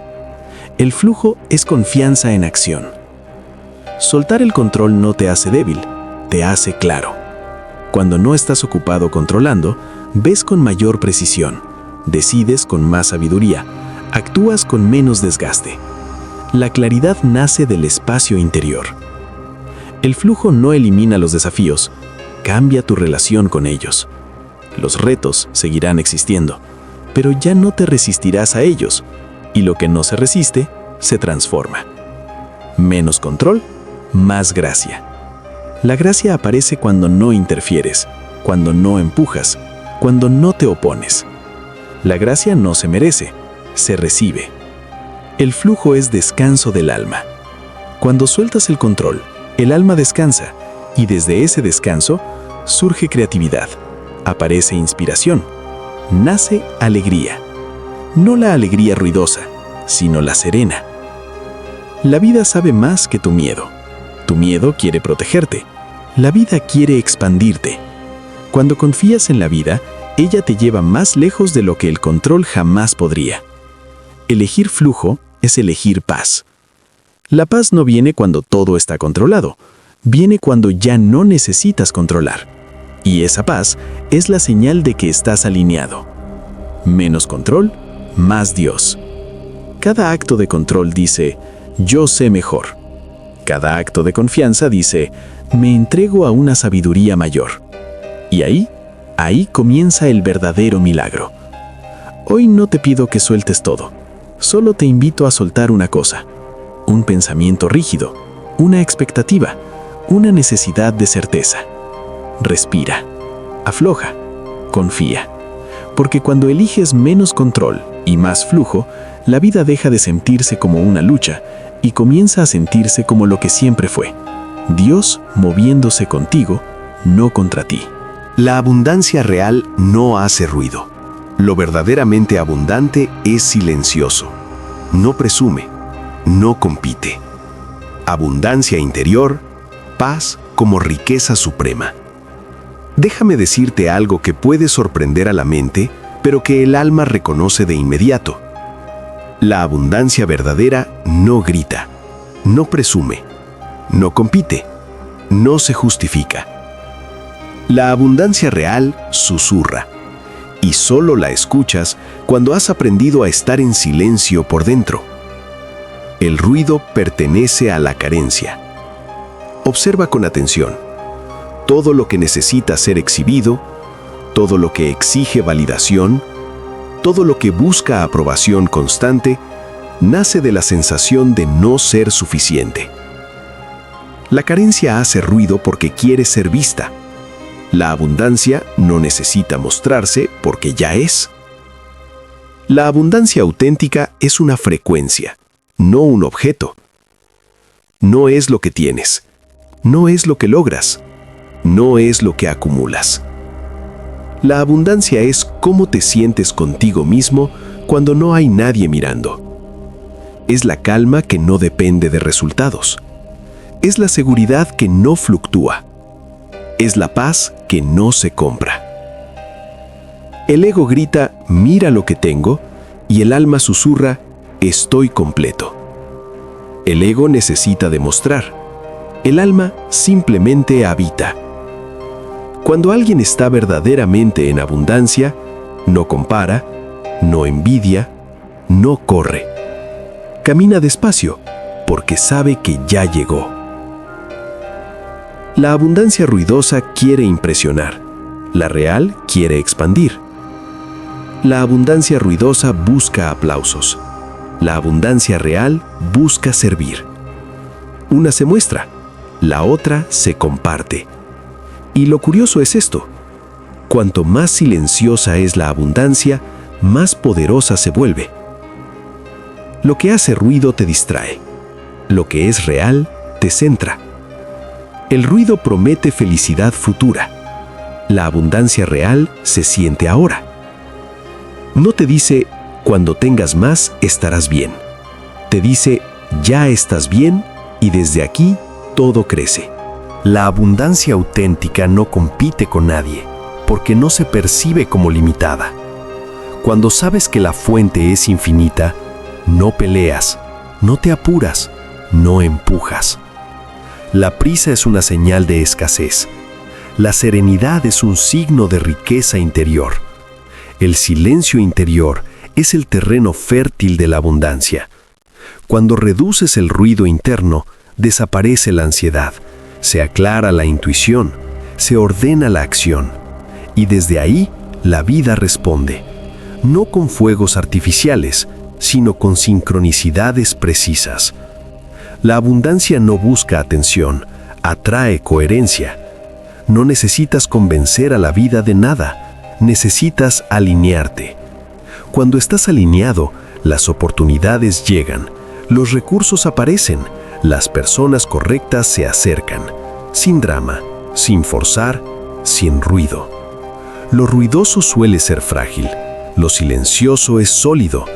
El flujo es confianza en acción. Soltar el control no te hace débil, te hace claro. Cuando no estás ocupado controlando, ves con mayor precisión, decides con más sabiduría, actúas con menos desgaste. La claridad nace del espacio interior. El flujo no elimina los desafíos, cambia tu relación con ellos. Los retos seguirán existiendo, pero ya no te resistirás a ellos, y lo que no se resiste, se transforma. Menos control, más gracia. La gracia aparece cuando no interfieres, cuando no empujas, cuando no te opones. La gracia no se merece, se recibe. El flujo es descanso del alma. Cuando sueltas el control, el alma descansa, y desde ese descanso surge creatividad, aparece inspiración, nace alegría. No la alegría ruidosa, sino la serena. La vida sabe más que tu miedo. Tu miedo quiere protegerte. La vida quiere expandirte. Cuando confías en la vida, ella te lleva más lejos de lo que el control jamás podría. Elegir flujo es elegir paz. La paz no viene cuando todo está controlado, viene cuando ya no necesitas controlar. Y esa paz es la señal de que estás alineado. Menos control, más Dios. Cada acto de control dice, yo sé mejor. Cada acto de confianza dice, me entrego a una sabiduría mayor. Y ahí comienza el verdadero milagro. Hoy no te pido que sueltes todo. Solo te invito a soltar una cosa, un pensamiento rígido, una expectativa, una necesidad de certeza. Respira, afloja, confía. Porque cuando eliges menos control y más flujo, la vida deja de sentirse como una lucha y comienza a sentirse como lo que siempre fue. Dios moviéndose contigo, no contra ti. La abundancia real no hace ruido. Lo verdaderamente abundante es silencioso. No presume, no compite. Abundancia interior, paz como riqueza suprema. Déjame decirte algo que puede sorprender a la mente, pero que el alma reconoce de inmediato. La abundancia verdadera no grita, no presume, no compite, no se justifica. La abundancia real susurra, y solo la escuchas cuando has aprendido a estar en silencio por dentro. El ruido pertenece a la carencia. Observa con atención. Todo lo que necesita ser exhibido, todo lo que exige validación, todo lo que busca aprobación constante, nace de la sensación de no ser suficiente. La carencia hace ruido porque quiere ser vista. La abundancia no necesita mostrarse porque ya es. La abundancia auténtica es una frecuencia, no un objeto. No es lo que tienes, no es lo que logras, no es lo que acumulas. La abundancia es cómo te sientes contigo mismo cuando no hay nadie mirando. Es la calma que no depende de resultados. Es la seguridad que no fluctúa. Es la paz que no se compra. El ego grita, mira lo que tengo, y el alma susurra, estoy completo. El ego necesita demostrar. El alma simplemente habita. Cuando alguien está verdaderamente en abundancia, no compara, no envidia, no corre. Camina despacio, porque sabe que ya llegó. La abundancia ruidosa quiere impresionar. La real quiere expandir. La abundancia ruidosa busca aplausos. La abundancia real busca servir. Una se muestra, la otra se comparte. Y lo curioso es esto. Cuanto más silenciosa es la abundancia, más poderosa se vuelve. Lo que hace ruido te distrae. Lo que es real te centra. El ruido promete felicidad futura. La abundancia real se siente ahora. No te dice, cuando tengas más estarás bien. Te dice, ya estás bien y desde aquí todo crece. La abundancia auténtica no compite con nadie, porque no se percibe como limitada. Cuando sabes que la fuente es infinita, no peleas, no te apuras, no empujas. La prisa es una señal de escasez. La serenidad es un signo de riqueza interior. El silencio interior es el terreno fértil de la abundancia. Cuando reduces el ruido interno, desaparece la ansiedad, se aclara la intuición, se ordena la acción. Y desde ahí, la vida responde, no con fuegos artificiales, sino con sincronicidades precisas. La abundancia no busca atención, atrae coherencia. No necesitas convencer a la vida de nada, necesitas alinearte. Cuando estás alineado, las oportunidades llegan, los recursos aparecen, las personas correctas se acercan, sin drama, sin forzar, sin ruido. Lo ruidoso suele ser frágil, lo silencioso es sólido.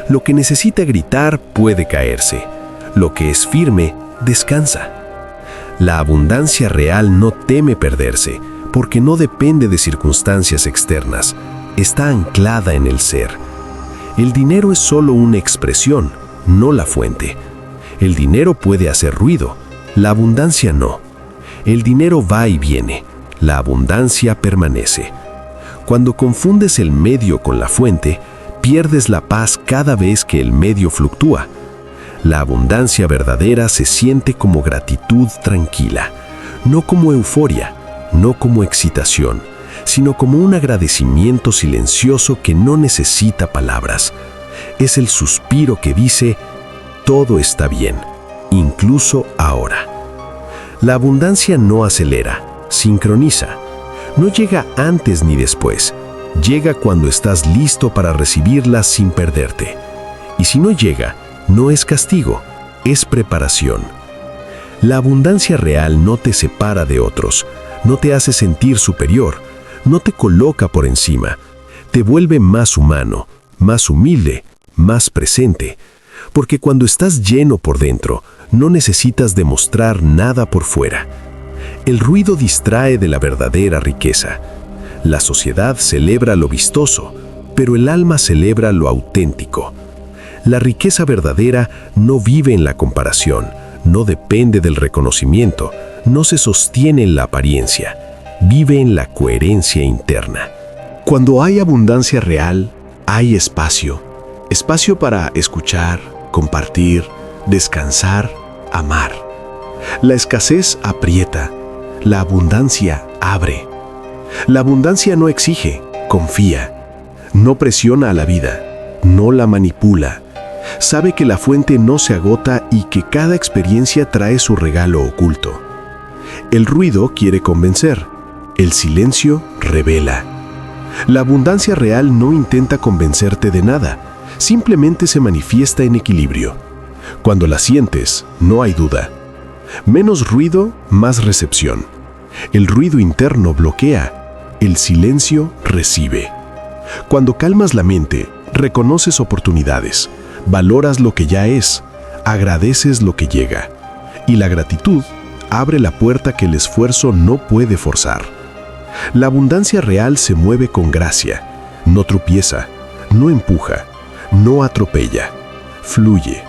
Lo que necesita gritar puede caerse, lo que es firme descansa. La abundancia real no teme perderse, porque no depende de circunstancias externas, está anclada en el ser. El dinero es solo una expresión, no la fuente. El dinero puede hacer ruido, la abundancia no. El dinero va y viene, la abundancia permanece. Cuando confundes el medio con la fuente, pierdes la paz cada vez que el medio fluctúa. La abundancia verdadera se siente como gratitud tranquila, no como euforia, no como excitación, sino como un agradecimiento silencioso que no necesita palabras. Es el suspiro que dice, todo está bien, incluso ahora. La abundancia no acelera, sincroniza. No llega antes ni después, llega cuando estás listo para recibirla sin perderte. Y si no llega, no es castigo, es preparación. La abundancia real no te separa de otros, no te hace sentir superior, no te coloca por encima, te vuelve más humano, más humilde, más presente. Porque cuando estás lleno por dentro, no necesitas demostrar nada por fuera. El ruido distrae de la verdadera riqueza. La sociedad celebra lo vistoso, pero el alma celebra lo auténtico. La riqueza verdadera no vive en la comparación, no depende del reconocimiento, no se sostiene en la apariencia, vive en la coherencia interna. Cuando hay abundancia real, hay espacio. Espacio para escuchar, compartir, descansar, amar. La escasez aprieta, la abundancia abre. La abundancia no exige, confía. No presiona a la vida, no la manipula. Sabe que la fuente no se agota y que cada experiencia trae su regalo oculto. El ruido quiere convencer, el silencio revela. La abundancia real no intenta convencerte de nada, simplemente se manifiesta en equilibrio. Cuando la sientes, no hay duda. Menos ruido, más recepción. El ruido interno bloquea, el silencio recibe. Cuando calmas la mente, reconoces oportunidades, valoras lo que ya es, agradeces lo que llega. Y la gratitud abre la puerta que el esfuerzo no puede forzar. La abundancia real se mueve con gracia, no tropieza, no empuja, no atropella, fluye.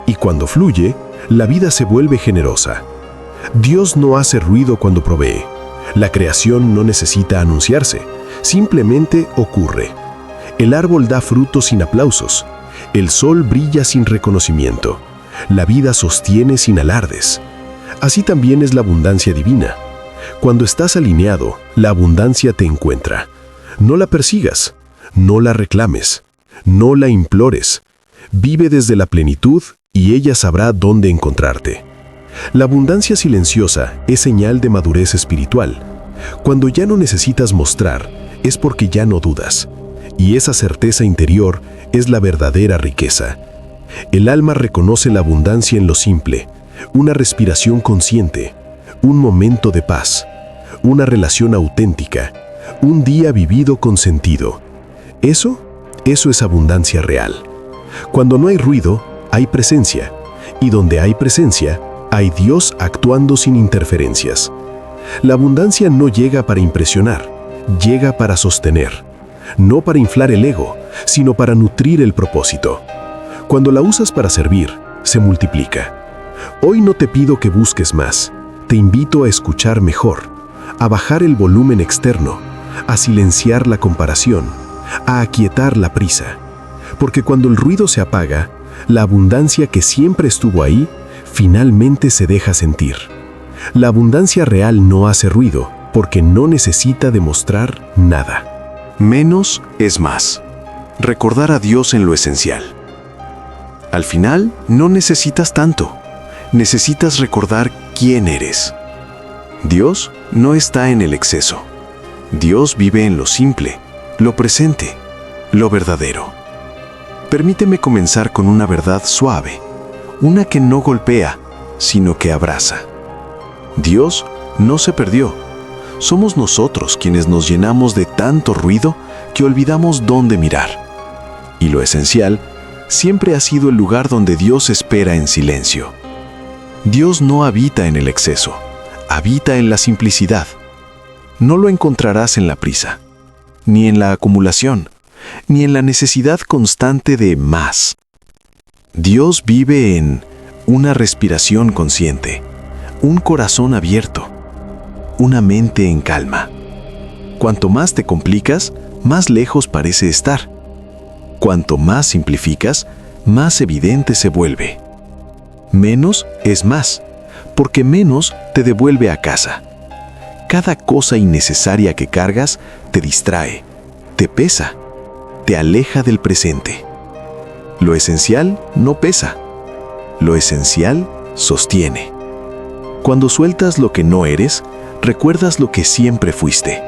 Y cuando fluye, la vida se vuelve generosa. Dios no hace ruido cuando provee. La creación no necesita anunciarse, simplemente ocurre. El árbol da frutos sin aplausos. El sol brilla sin reconocimiento. La vida sostiene sin alardes. Así también es la abundancia divina. Cuando estás alineado, la abundancia te encuentra. No la persigas, no la reclames, no la implores. Vive desde la plenitud y ella sabrá dónde encontrarte. La abundancia silenciosa es señal de madurez espiritual. Cuando ya no necesitas mostrar, es porque ya no dudas. Y esa certeza interior es la verdadera riqueza. El alma reconoce la abundancia en lo simple, una respiración consciente, un momento de paz, una relación auténtica, un día vivido con sentido. Eso es abundancia real. Cuando no hay ruido, hay presencia, y donde hay presencia, hay Dios actuando sin interferencias. La abundancia no llega para impresionar, llega para sostener, no para inflar el ego, sino para nutrir el propósito. Cuando la usas para servir, se multiplica. Hoy no te pido que busques más, te invito a escuchar mejor, a bajar el volumen externo, a silenciar la comparación, a aquietar la prisa. Porque cuando el ruido se apaga, la abundancia que siempre estuvo ahí, finalmente se deja sentir. La abundancia real no hace ruido, porque no necesita demostrar nada. Menos es más. Recordar a Dios en lo esencial. Al final, no necesitas tanto. Necesitas recordar quién eres. Dios no está en el exceso. Dios vive en lo simple, lo presente, lo verdadero. Permíteme comenzar con una verdad suave, una que no golpea, sino que abraza. Dios no se perdió. Somos nosotros quienes nos llenamos de tanto ruido que olvidamos dónde mirar. Y lo esencial siempre ha sido el lugar donde Dios espera en silencio. Dios no habita en el exceso, habita en la simplicidad. No lo encontrarás en la prisa, ni en la acumulación, ni en la necesidad constante de más. Dios vive en una respiración consciente, un corazón abierto, una mente en calma. Cuanto más te complicas, más lejos parece estar. Cuanto más simplificas, más evidente se vuelve. Menos es más, porque menos te devuelve a casa. Cada cosa innecesaria que cargas te distrae, te pesa, te aleja del presente. Lo esencial no pesa, lo esencial sostiene. Cuando sueltas lo que no eres, recuerdas lo que siempre fuiste.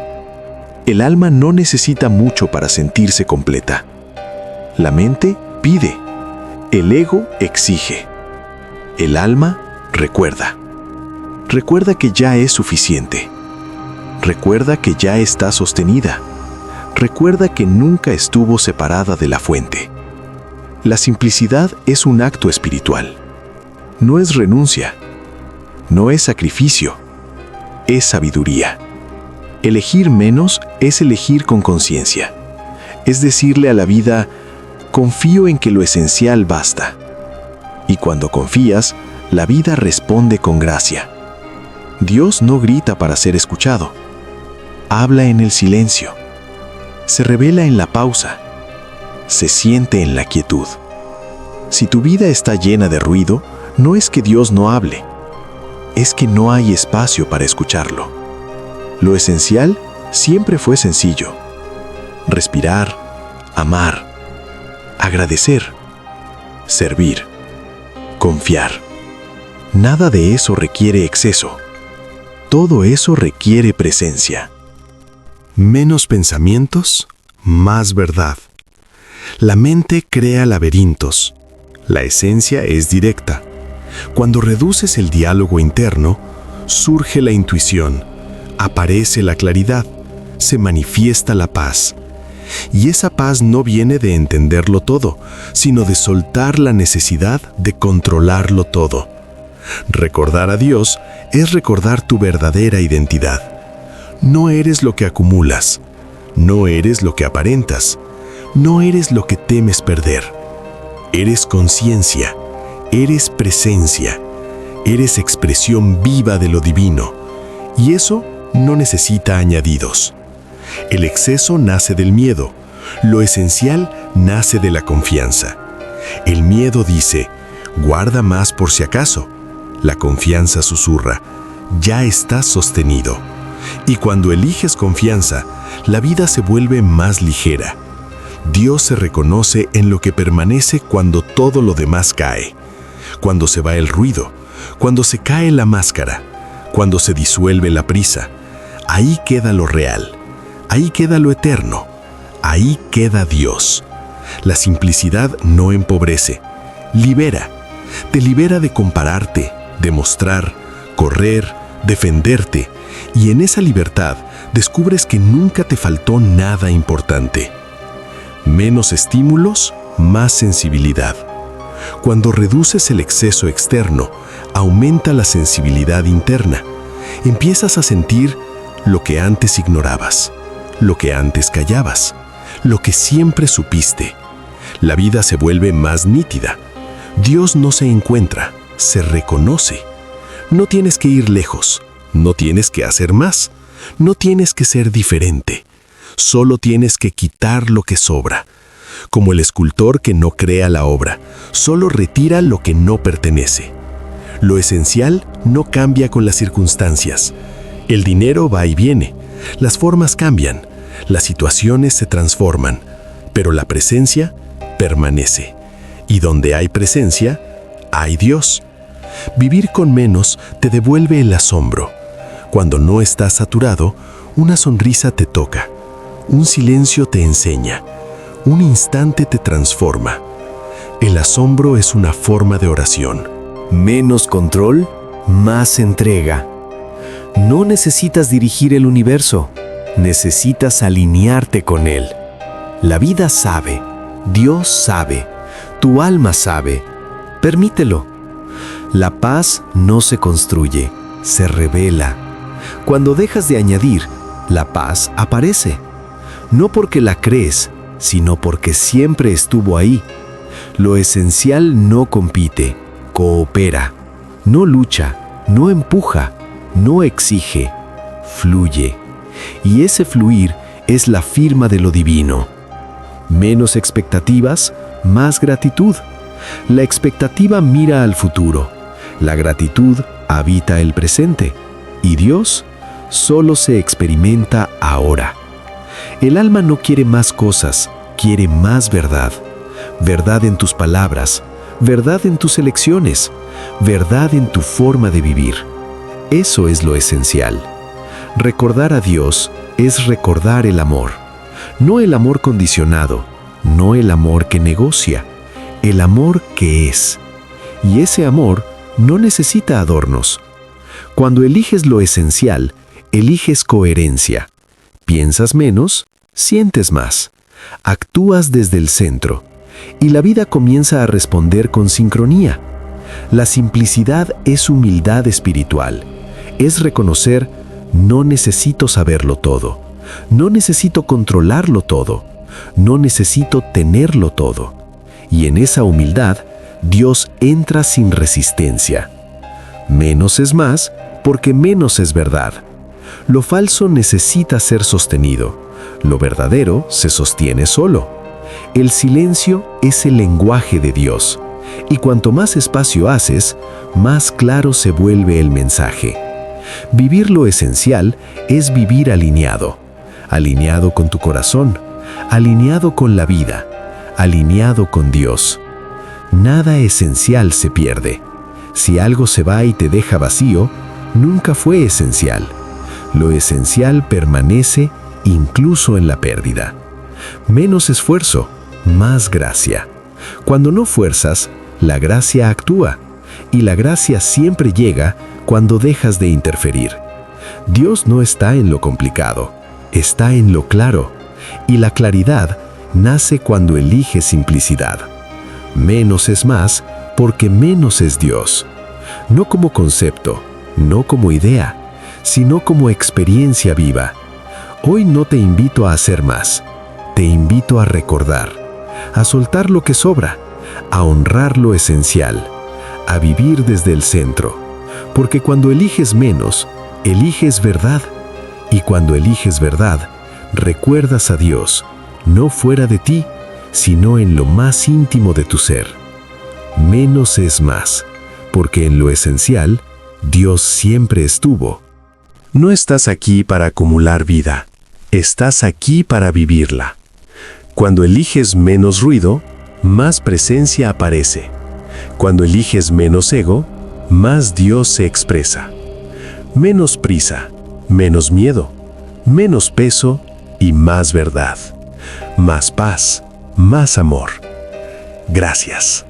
El alma no necesita mucho para sentirse completa. La mente pide, el ego exige. El alma recuerda. Recuerda que ya es suficiente. Recuerda que ya está sostenida. Recuerda que nunca estuvo separada de la fuente. La simplicidad es un acto espiritual. No es renuncia. No es sacrificio. Es sabiduría. Elegir menos es elegir con conciencia. Es decirle a la vida, confío en que lo esencial basta. Y cuando confías, la vida responde con gracia. Dios no grita para ser escuchado. Habla en el silencio. Se revela en la pausa. Se siente en la quietud. Si tu vida está llena de ruido, No es que Dios no hable, es que no hay espacio para escucharlo. Lo esencial siempre fue sencillo: respirar, amar, agradecer, servir, confiar. Nada de eso requiere exceso. Todo eso requiere presencia. Menos pensamientos, más verdad. La mente crea laberintos. La esencia es directa. Cuando reduces el diálogo interno, surge la intuición, aparece la claridad, se manifiesta la paz. Y esa paz no viene de entenderlo todo, sino de soltar la necesidad de controlarlo todo. Recordar a Dios es recordar tu verdadera identidad. No eres lo que acumulas, no eres lo que aparentas, no eres lo que temes perder. Eres conciencia, eres presencia, eres expresión viva de lo divino, y eso no necesita añadidos. El exceso nace del miedo, lo esencial nace de la confianza. El miedo dice, guarda más por si acaso. La confianza susurra, ya estás sostenido. Y cuando eliges confianza, la vida se vuelve más ligera. Dios se reconoce en lo que permanece cuando todo lo demás cae. Cuando se va el ruido, cuando se cae la máscara, cuando se disuelve la prisa. Ahí queda lo real, ahí queda lo eterno, ahí queda Dios. La simplicidad no empobrece, libera. Te libera de compararte, demostrar, correr, defenderte, y en esa libertad descubres que nunca te faltó nada importante. Menos estímulos, más sensibilidad. Cuando reduces el exceso externo, aumenta la sensibilidad interna. Empiezas a sentir lo que antes ignorabas, lo que antes callabas, lo que siempre supiste. La vida se vuelve más nítida. Dios no se encuentra, se reconoce. No tienes que ir lejos, no tienes que hacer más, no tienes que ser diferente. Solo tienes que quitar lo que sobra. Como el escultor que no crea la obra, solo retira lo que no pertenece. Lo esencial no cambia con las circunstancias. El dinero va y viene, las formas cambian, las situaciones se transforman, pero la presencia permanece. Y donde hay presencia, hay Dios. Vivir con menos te devuelve el asombro. Cuando no estás saturado, una sonrisa te toca, un silencio te enseña, un instante te transforma. El asombro es una forma de oración. Menos control, más entrega. No necesitas dirigir el universo, necesitas alinearte con él. La vida sabe, Dios sabe, tu alma sabe. Permítelo. La paz no se construye, se revela. Cuando dejas de añadir, la paz aparece. No porque la crees, sino porque siempre estuvo ahí. Lo esencial no compite, coopera. No lucha, no empuja, no exige, fluye. Y ese fluir es la firma de lo divino. Menos expectativas, más gratitud. La expectativa mira al futuro. La gratitud habita el presente. Y Dios solo se experimenta ahora. El alma no quiere más cosas, quiere más verdad. Verdad en tus palabras, verdad en tus elecciones, verdad en tu forma de vivir. Eso es lo esencial. Recordar a Dios es recordar el amor. No el amor condicionado, no el amor que negocia, el amor que es. Y ese amor no necesita adornos. Cuando eliges lo esencial, eliges coherencia. Piensas menos, sientes más. Actúas desde el centro. Y la vida comienza a responder con sincronía. La simplicidad es humildad espiritual. Es reconocer, no necesito saberlo todo. No necesito controlarlo todo. No necesito tenerlo todo. Y en esa humildad, Dios entra sin resistencia. Menos es más, porque menos es verdad. Lo falso necesita ser sostenido. Lo verdadero se sostiene solo. El silencio es el lenguaje de Dios. Y cuanto más espacio haces, más claro se vuelve el mensaje. Vivir lo esencial es vivir alineado. Alineado con tu corazón, alineado con la vida, alineado con Dios. Nada esencial se pierde. Si algo se va y te deja vacío, nunca fue esencial. Lo esencial permanece incluso en la pérdida. Menos esfuerzo, más gracia. Cuando no fuerzas, la gracia actúa. Y la gracia siempre llega cuando dejas de interferir. Dios no está en lo complicado, está en lo claro. Y la claridad nace cuando eliges simplicidad. Menos es más porque menos es Dios. No como concepto, no como idea, sino como experiencia viva. Hoy no te invito a hacer más, te invito a recordar, a soltar lo que sobra, a honrar lo esencial, a vivir desde el centro. Porque cuando eliges menos, eliges verdad. Y cuando eliges verdad, recuerdas a Dios, no fuera de ti, sino en lo más íntimo de tu ser. Menos es más, porque en lo esencial, Dios siempre estuvo. No estás aquí para acumular vida, estás aquí para vivirla. Cuando eliges menos ruido, más presencia aparece. Cuando eliges menos ego, más Dios se expresa. Menos prisa, menos miedo, menos peso y más verdad. Más paz, más amor. Gracias.